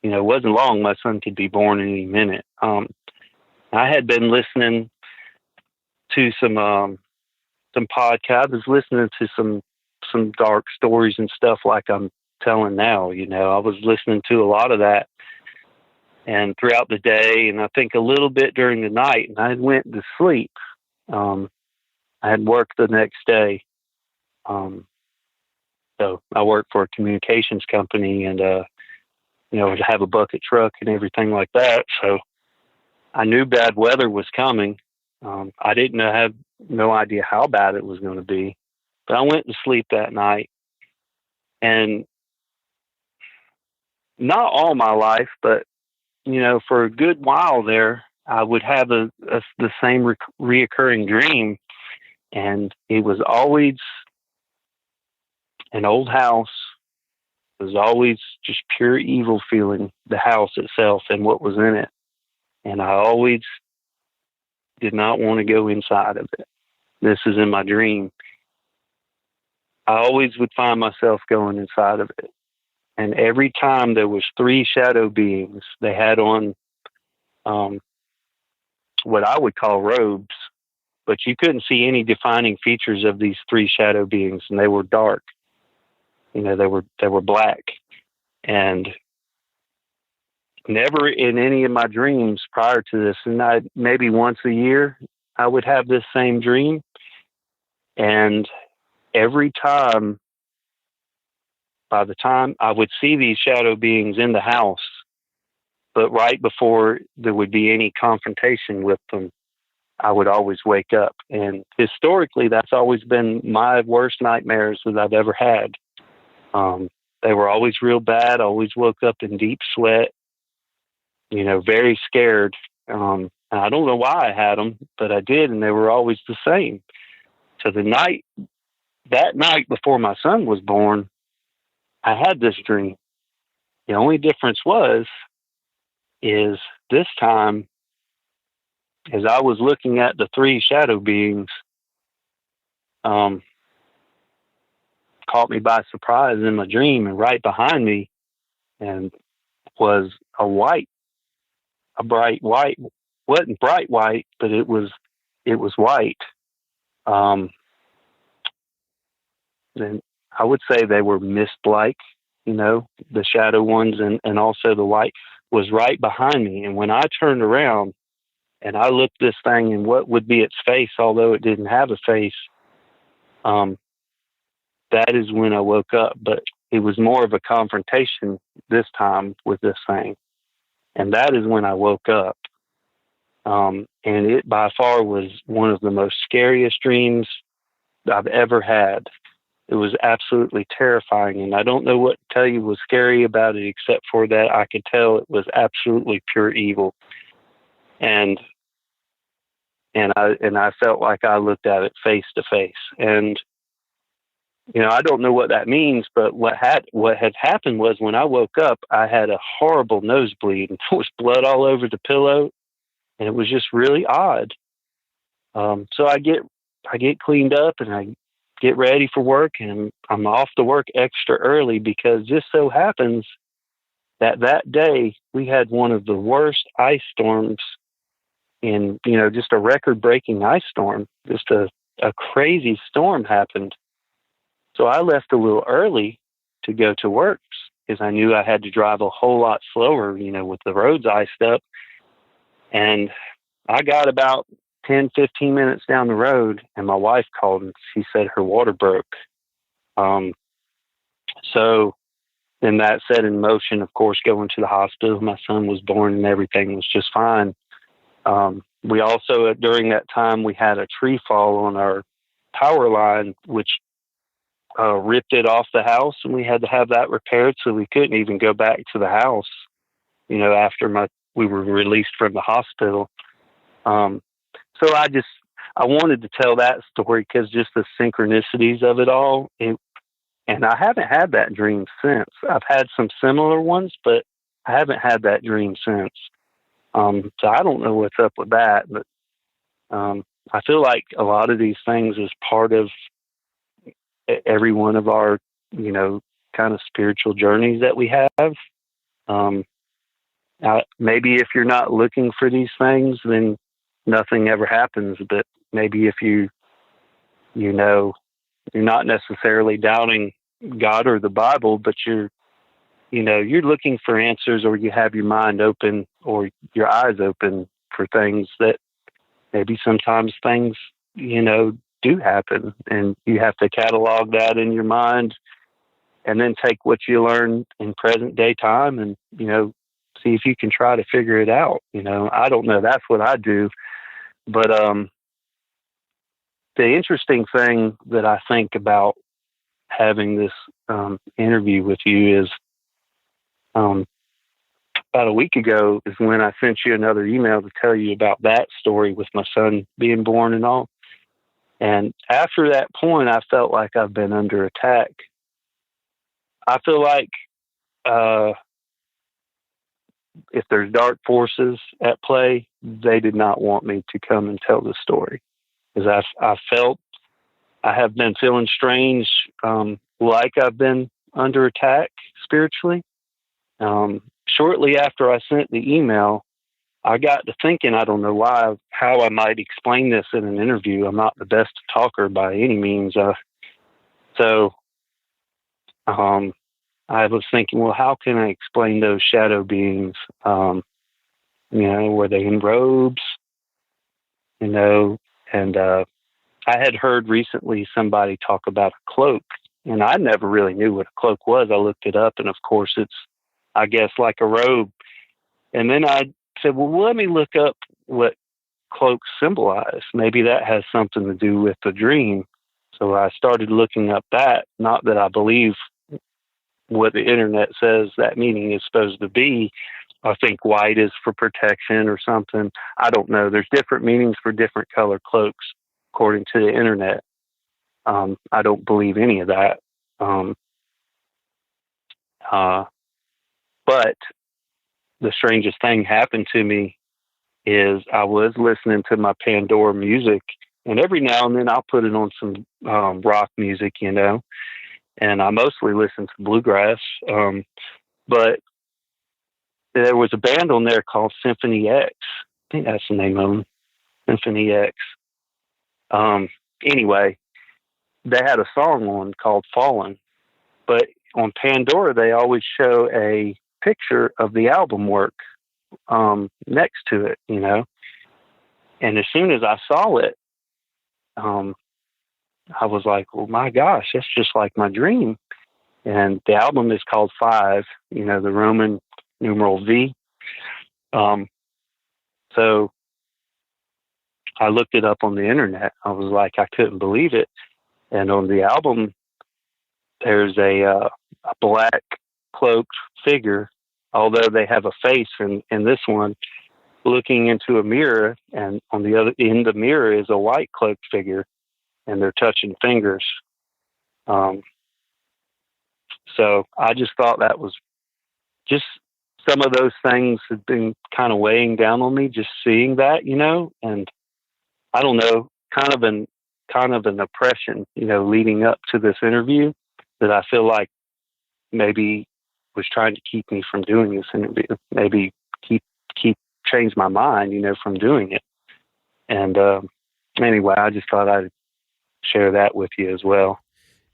you know, it wasn't long. My son could be born any minute. I had been listening to some podcasts. I was listening to some dark stories and stuff like I'm telling now. You know, I was listening to a lot of that, and throughout the day, and I think a little bit during the night, and I went to sleep. I had work the next day. So I worked for a communications company, and, to have a bucket truck and everything like that. So I knew bad weather was coming. I didn't have no idea how bad it was going to be, but I went to sleep that night, and not all my life, but, for a good while there, I would have the same reoccurring dream. And it was always an old house. It was always just pure evil feeling, the house itself and what was in it. And I always did not want to go inside of it. This is in my dream. I always would find myself going inside of it. And every time there was 3 shadow beings, they had on what I would call robes, but you couldn't see any defining features of these 3 shadow beings, and they were dark. They were black. And never in any of my dreams prior to this, and maybe once a year, I would have this same dream. And every time, by the time I would see these shadow beings in the house, but right before there would be any confrontation with them, I would always wake up. And historically, that's always been my worst nightmares that I've ever had. They were always real bad. I always woke up in deep sweat, very scared. I don't know why I had them, but I did, and they were always the same. So that night before my son was born, I had this dream. The only difference is this time, as I was looking at the 3 shadow beings, caught me by surprise in my dream, and right behind me and was a bright white, wasn't bright white, but it was white. And I would say they were mist-like, the shadow ones, and also the white was right behind me. And when I turned around and I looked this thing in what would be its face, although it didn't have a face, that is when I woke up. But it was more of a confrontation this time with this thing. And that is when I woke up. And it by far was one of the most scariest dreams I've ever had. It was absolutely terrifying. And I don't know what to tell you was scary about it, except for that I could tell it was absolutely pure evil. And I felt like I looked at it face to face. And, I don't know what that means, but what had happened was when I woke up, I had a horrible nosebleed, and there was blood all over the pillow, and it was just really odd. So I get cleaned up, and I get ready for work, and I'm off to work extra early because just so happens that day we had one of the worst ice storms in, just a record-breaking ice storm. Just a crazy storm happened. So I left a little early to go to work because I knew I had to drive a whole lot slower, with the roads iced up. And I got about 10, 15 minutes down the road, and my wife called, and she said her water broke. So then that set in motion, of course, going to the hospital. My son was born, and everything was just fine. We also, during that time, we had a tree fall on our power line, which ripped it off the house, and we had to have that repaired, so we couldn't even go back to the house, after we were released from the hospital. So I wanted to tell that story because just the synchronicities of it all, and I haven't had that dream since. I've had some similar ones, but I haven't had that dream since. So I don't know what's up with that, but I feel like a lot of these things is part of every one of our, kind of spiritual journeys that we have. Maybe if you're not looking for these things, then nothing ever happens. But maybe if you're not necessarily doubting God or the Bible, but you're you're looking for answers, or you have your mind open or your eyes open for things that maybe sometimes things, do happen, and you have to catalog that in your mind and then take what you learn in present day time and, see if you can try to figure it out. I don't know. That's what I do. But, the interesting thing that I think about having this, interview with you is, about a week ago is when I sent you another email to tell you about that story with my son being born and all. And after that point, I felt like I've been under attack. I feel like if there's dark forces at play, they did not want me to come and tell the story. Because I felt I have been feeling strange, like I've been under attack spiritually. Shortly after I sent the email, I got to thinking, I don't know how I might explain this in an interview. I'm not the best talker by any means. So I was thinking, well, how can I explain those shadow beings? Were they in robes? And I had heard recently somebody talk about a cloak, and I never really knew what a cloak was. I looked it up, and of course it's, I guess, like a robe. And then I said, well, let me look up what cloaks symbolize. Maybe that has something to do with the dream. So I started looking up that, not that I believe what the internet says that meaning is supposed to be. I think white is for protection or something. I don't know. There's different meanings for different color cloaks, according to the internet. I don't believe any of that. But the strangest thing happened to me is I was listening to my Pandora music, and every now and then I'll put it on some rock music, and I mostly listen to bluegrass. But there was a band on there called Symphony X. I think that's the name of them, Symphony X. Anyway, they had a song on called Fallen, but on Pandora, they always show a picture of the album work next to it, and as soon as I saw it, I was like, oh my gosh, that's just like my dream. And the album is called 5, the Roman numeral V. So I looked it up on the internet. I was like, I couldn't believe it. And on the album, there's a black cloaked figure, although they have a face in this one, looking into a mirror, and on the other in the mirror is a white cloaked figure, and they're touching fingers. So I just thought that was just some of those things had been kind of weighing down on me, just seeing that, and I don't know, kind of an oppression, leading up to this interview that I feel like maybe was trying to keep me from doing this interview, maybe change my mind, from doing it. And anyway, I just thought I'd share that with you as well.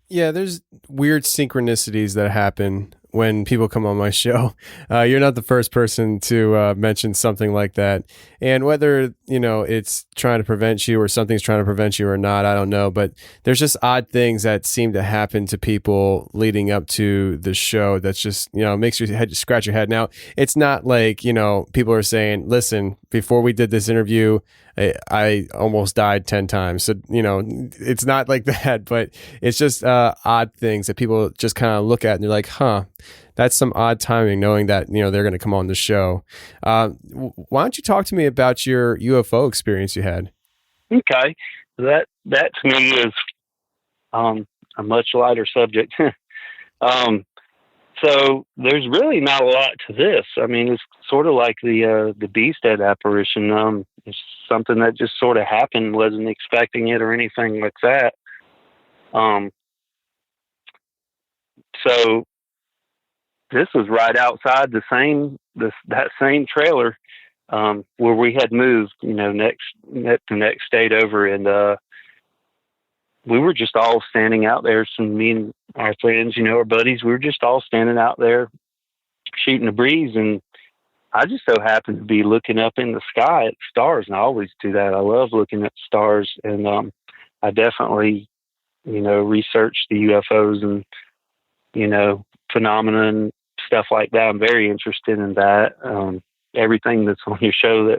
Yeah, there's weird synchronicities that happen when people come on my show. You're not the first person to mention something like that. And whether, it's trying to prevent you or something's trying to prevent you or not, I don't know. But there's just odd things that seem to happen to people leading up to the show that's just, makes your head scratch your head. Now, it's not like, people are saying, listen, before we did this interview, I almost died 10 times. So, it's not like that, but it's just odd things that people just kind of look at and they're like, huh, that's some odd timing, knowing that, they're going to come on the show. Why don't you talk to me about your UFO experience you had? Okay. That to me is a much lighter subject. So there's really not a lot to this. I mean, it's sort of like the Beasthead apparition. It's something that just sort of happened, wasn't expecting it or anything like that. So this was right outside that same trailer where we had moved, the next state over, and we were just all standing out there. Me and our friends, our buddies, we were just all standing out there shooting a breeze, and I just so happened to be looking up in the sky at stars, and I always do that. I love looking at stars, and I definitely, research the UFOs and, phenomena and stuff like that. I'm very interested in that. Everything that's on your show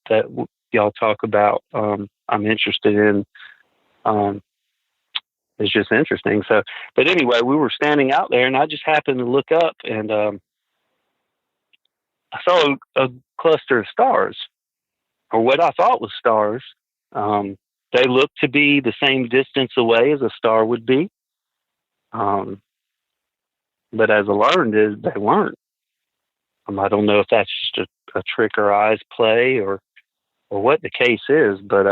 that y'all talk about, I'm interested in. It's just interesting. So, but anyway, we were standing out there, and I just happened to look up, and I saw a cluster of stars, or what I thought was stars. They looked to be the same distance away as a star would be. But as I learned, they weren't. I don't know if that's just a trick or eyes play or what the case is, but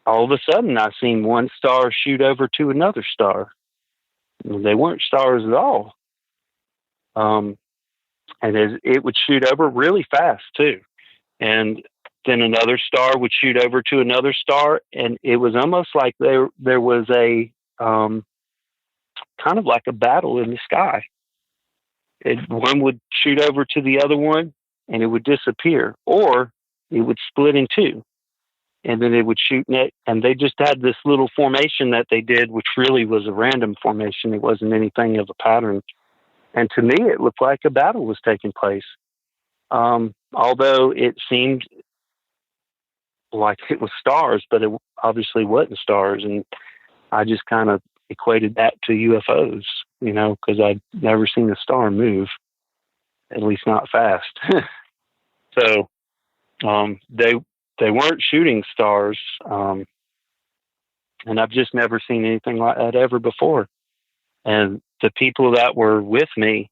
all of a sudden I seen one star shoot over to another star. They weren't stars at all. And it would shoot over really fast too. And then another star would shoot over to another star. And it was almost like there was a, kind of like a battle in the sky. One would shoot over to the other one and it would disappear, or it would split in two. And then they would shoot net, and they just had this little formation that they did, which really was a random formation. It wasn't anything of a pattern. And to me, it looked like a battle was taking place. Although it seemed like it was stars, but it obviously wasn't stars. And I just kind of equated that to UFOs, because I'd never seen a star move, at least not fast. So they weren't shooting stars, and I've just never seen anything like that ever before. And the people that were with me,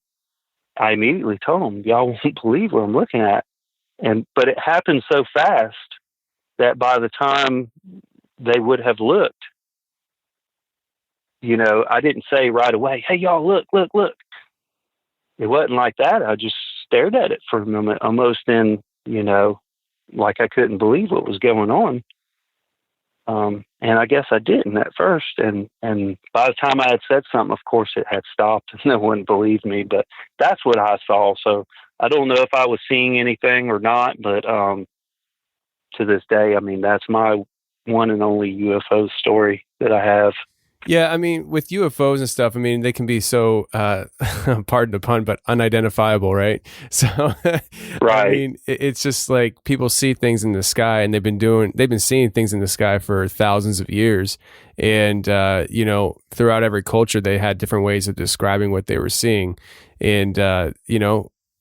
I immediately told them, y'all won't believe what I'm looking at. But it happened so fast that by the time they would have looked, I didn't say right away, hey, y'all, look. It wasn't like that. I just stared at it for a moment, almost in, like I couldn't believe what was going on. And I guess I didn't at first. And by the time I had said something, of course it had stopped and no one believed me, but that's what I saw. So I don't know if I was seeing anything or not, but, to this day, that's my one and only UFO story that I have. Yeah, with UFOs and stuff, they can be so, pardon the pun, but unidentifiable, right? So, right. It's just like people see things in the sky, and they've been seeing things in the sky for thousands of years. And, throughout every culture, they had different ways of describing what they were seeing. And,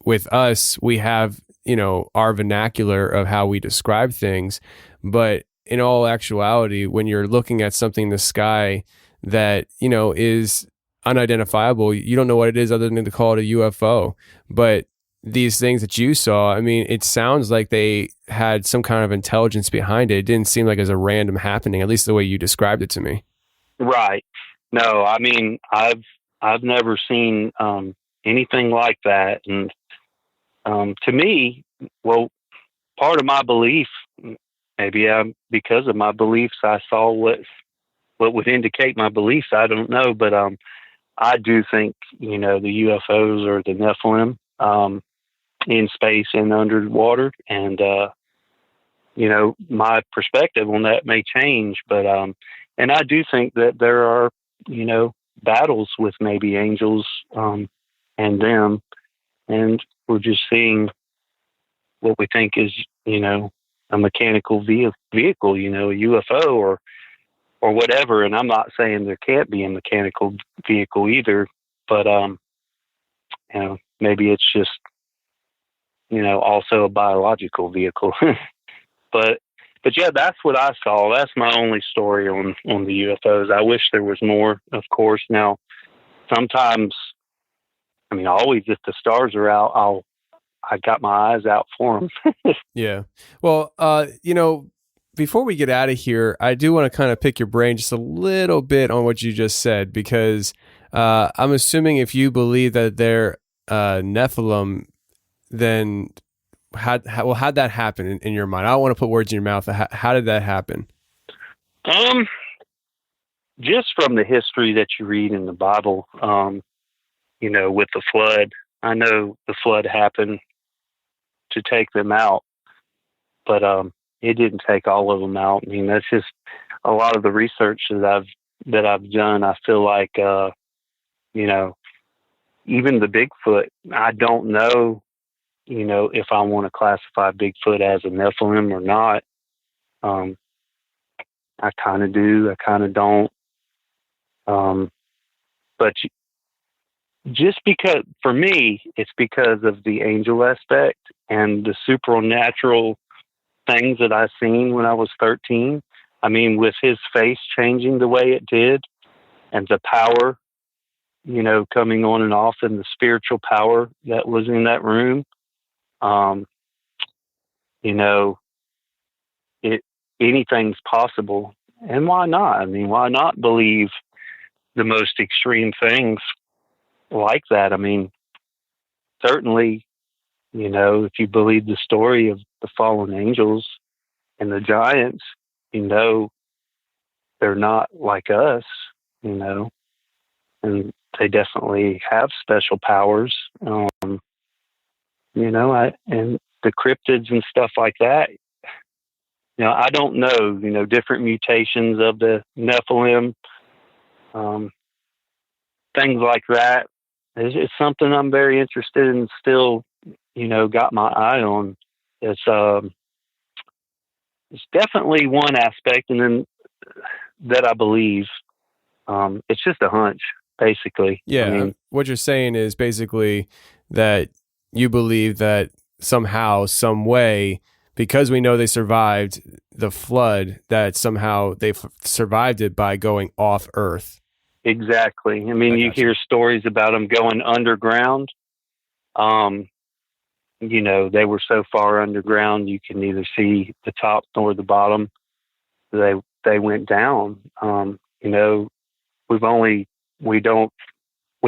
with us, we have, our vernacular of how we describe things. But in all actuality, when you're looking at something in the sky that, is unidentifiable, you don't know what it is other than to call it a UFO. But these things that you saw, it sounds like they had some kind of intelligence behind it. It didn't seem like it was a random happening, at least the way you described it to me. Right. No, I've never seen anything like that. And to me, well, part of my belief, maybe because of my beliefs, I saw what would indicate my beliefs. I don't know, but I do think, the UFOs are the Nephilim in space and underwater. And, my perspective on that may change, but and I do think that there are, battles with maybe angels and them. And we're just seeing what we think is, a mechanical vehicle, a UFO or whatever. And I'm not saying there can't be a mechanical vehicle either, but, maybe it's just, also a biological vehicle. but yeah, that's what I saw. That's my only story on the UFOs. I wish there was more, of course. Now, sometimes, always if the stars are out, I got my eyes out for them. Yeah. Well, before we get out of here, I do want to kind of pick your brain just a little bit on what you just said, because I'm assuming if you believe that they're Nephilim, then how'd that happen in your mind? I don't want to put words in your mouth. How did that happen? Just from the history that you read in the Bible, with the flood, I know the flood happened to take them out, but it didn't take all of them out. I mean, that's just a lot of the research that I've done. I feel like you know, even the Bigfoot, I don't know, if I want to classify Bigfoot as a Nephilim or not. I kind of do, I kind of don't. But just because, for me, it's because of the angel aspect and the supernatural things that I seen when I was 13. I mean, with his face changing the way it did and the power, coming on and off, and the spiritual power that was in that room. It anything's possible. And why not? I mean, why not believe the most extreme things like that? I mean, certainly, if you believe the story of the fallen angels and the giants, they're not like us, and they definitely have special powers. And the cryptids and stuff like that. I don't know, different mutations of the Nephilim, things like that. It's something I'm very interested in, still, got my eye on. It's definitely one aspect, and then that I believe, it's just a hunch, basically. Yeah. I mean, what you're saying is basically that you believe that somehow, some way, because we know they survived the flood, that somehow they've survived it by going off Earth. Exactly. I mean, you hear stories about them going underground. They were so far underground you can neither see the top nor the bottom. They went down. We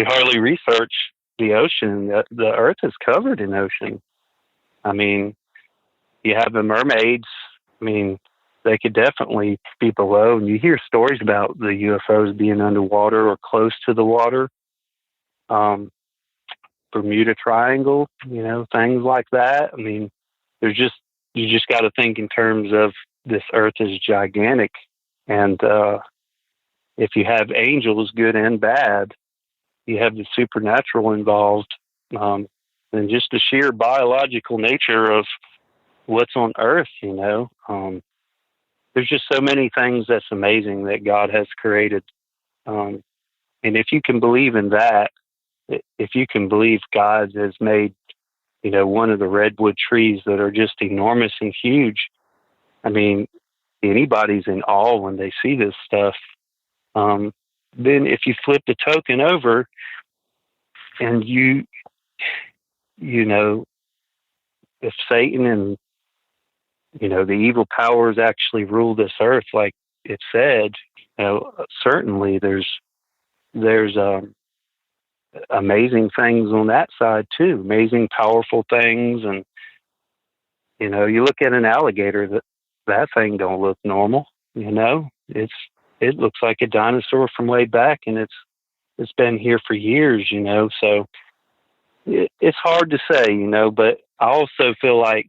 hardly research the ocean. The Earth is covered in ocean. I mean, you have the mermaids. I mean, they could definitely be below. And you hear stories about the UFOs being underwater or close to the water. Bermuda Triangle, things like that. I mean, you just got to think in terms of this Earth is gigantic. And if you have angels, good and bad, you have the supernatural involved. And just the sheer biological nature of what's on Earth, there's just so many things that's amazing that God has created. And if you can believe in that, if you can believe God has made, one of the redwood trees that are just enormous and huge, I mean, anybody's in awe when they see this stuff. Then if you flip the token over and if Satan and, the evil powers actually rule this earth, like it said, certainly there's amazing things on that side too, amazing, powerful things. And, you look at an alligator, that thing don't look normal. It looks like a dinosaur from way back, and it's been here for years, so it's hard to say, but I also feel like,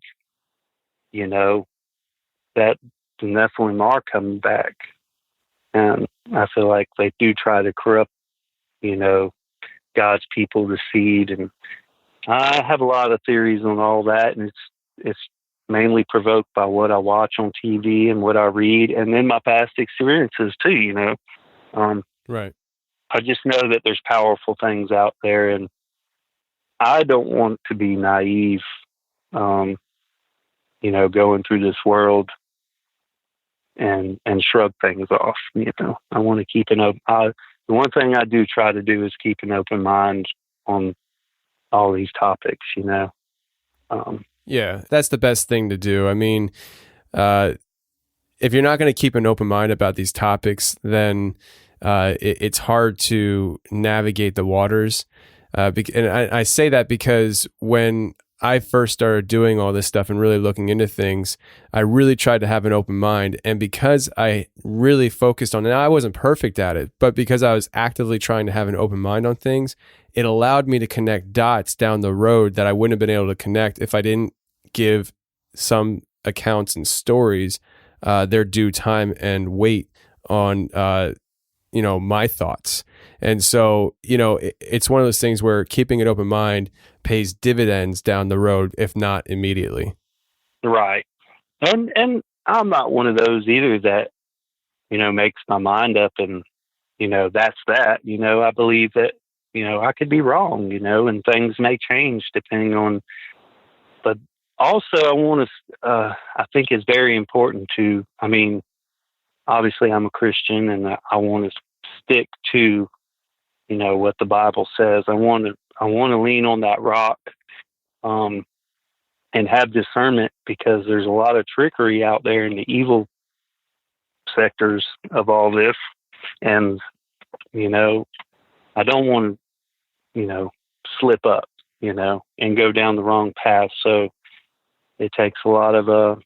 that the Nephilim are coming back, and I feel like they do try to corrupt, God's people, the seed. And I have a lot of theories on all that, and it's mainly provoked by what I watch on TV and what I read, and then my past experiences too, Right. I just know that there's powerful things out there, and I don't want to be naive, going through this world and shrug things off. I want to keep an open. The one thing I do try to do is keep an open mind on all these topics. Yeah, that's the best thing to do. I mean, if you're not going to keep an open mind about these topics, then it's hard to navigate the waters. And I say that because when I first started doing all this stuff and really looking into things, I really tried to have an open mind. And because I really focused on it, I wasn't perfect at it, but because I was actively trying to have an open mind on things, it allowed me to connect dots down the road that I wouldn't have been able to connect if I didn't give some accounts and stories their due time and weight on my thoughts. And so, it's one of those things where keeping an open mind pays dividends down the road, if not immediately. Right. And I'm not one of those either that, makes my mind up and, that's that. I believe that, I could be wrong, and things may change depending on, but also I think it's very important to, obviously I'm a Christian and I want to stick to, what the Bible says. I want to lean on that rock, and have discernment, because there's a lot of trickery out there in the evil sectors of all this. And, I don't want to, slip up, and go down the wrong path. So it takes a lot of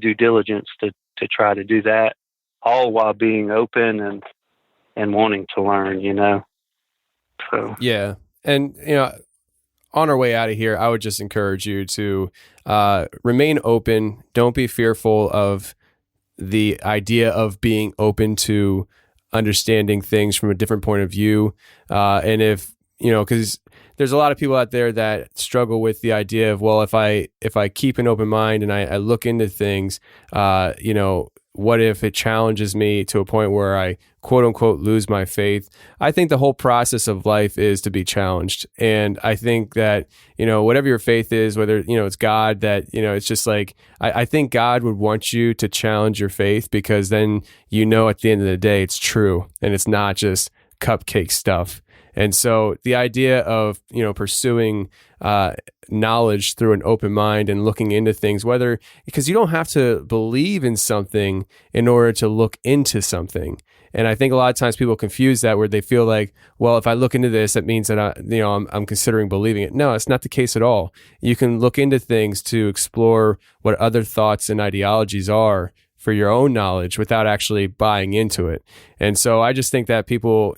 due diligence to try to do that, all while being open and wanting to learn, So yeah. And on our way out of here, I would just encourage you to remain open. Don't be fearful of the idea of being open to understanding things from a different point of view. And if, because there's a lot of people out there that struggle with the idea of, well, if I keep an open mind and I look into things, what if it challenges me to a point where I quote unquote lose my faith? I think the whole process of life is to be challenged. And I think that, whatever your faith is, whether, it's God, that, it's just like, I think God would want you to challenge your faith, because then, at the end of the day, it's true and it's not just cupcake stuff. And so the idea of, pursuing knowledge through an open mind and looking into things, because you don't have to believe in something in order to look into something. And I think a lot of times people confuse that, where they feel like, well, if I look into this, that means that I'm considering believing it. No, it's not the case at all. You can look into things to explore what other thoughts and ideologies are for your own knowledge without actually buying into it. And so I just think that people,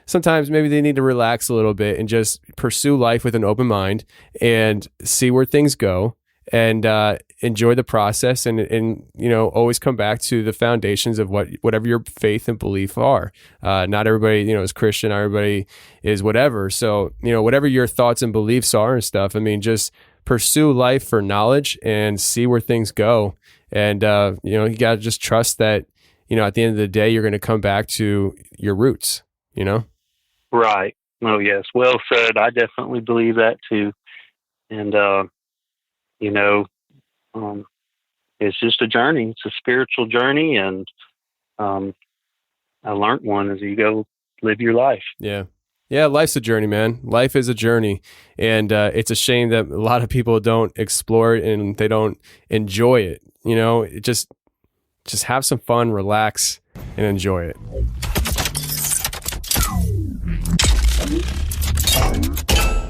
sometimes maybe they need to relax a little bit and just pursue life with an open mind and see where things go, and enjoy the process, and always come back to the foundations of whatever your faith and belief are. Not everybody is Christian, everybody is whatever. So whatever your thoughts and beliefs are and stuff, just pursue life for knowledge and see where things go. And you got to just trust that at the end of the day, you're going to come back to your roots. Right. Oh, yes. Well said. I definitely believe that too. And, it's just a journey. It's a spiritual journey. And I learned one as you go live your life. Yeah. Yeah, life's a journey, man. Life is a journey. And it's a shame that a lot of people don't explore it and they don't enjoy it. Just have some fun, relax, and enjoy it.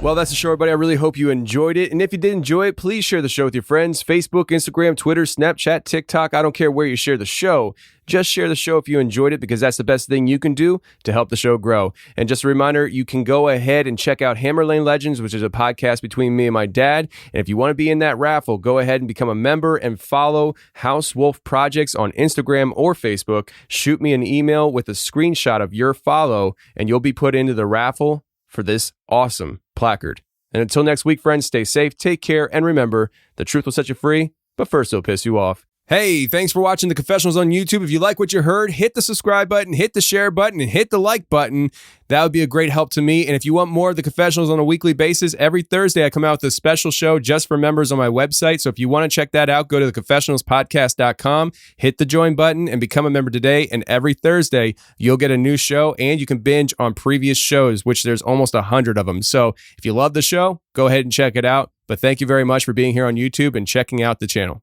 Well, that's the show, everybody. I really hope you enjoyed it. And if you did enjoy it, please share the show with your friends. Facebook, Instagram, Twitter, Snapchat, TikTok. I don't care where you share the show. Just share the show if you enjoyed it, because that's the best thing you can do to help the show grow. And just a reminder, you can go ahead and check out Hammer Lane Legends, which is a podcast between me and my dad. And if you want to be in that raffle, go ahead and become a member and follow House Wolf Projects on Instagram or Facebook. Shoot me an email with a screenshot of your follow, and you'll be put into the raffle for this awesome placard. And until next week, friends, stay safe, take care, and remember, the truth will set you free, but first it'll piss you off. Hey, thanks for watching the Confessionals on YouTube. If you like what you heard, hit the subscribe button, hit the share button, and hit the like button. That would be a great help to me. And if you want more of the Confessionals on a weekly basis, every Thursday I come out with a special show just for members on my website. So if you want to check that out, go to theconfessionalspodcast.com, hit the join button, and become a member today. And every Thursday, you'll get a new show, and you can binge on previous shows, which there's almost 100 of them. So if you love the show, go ahead and check it out. But thank you very much for being here on YouTube and checking out the channel.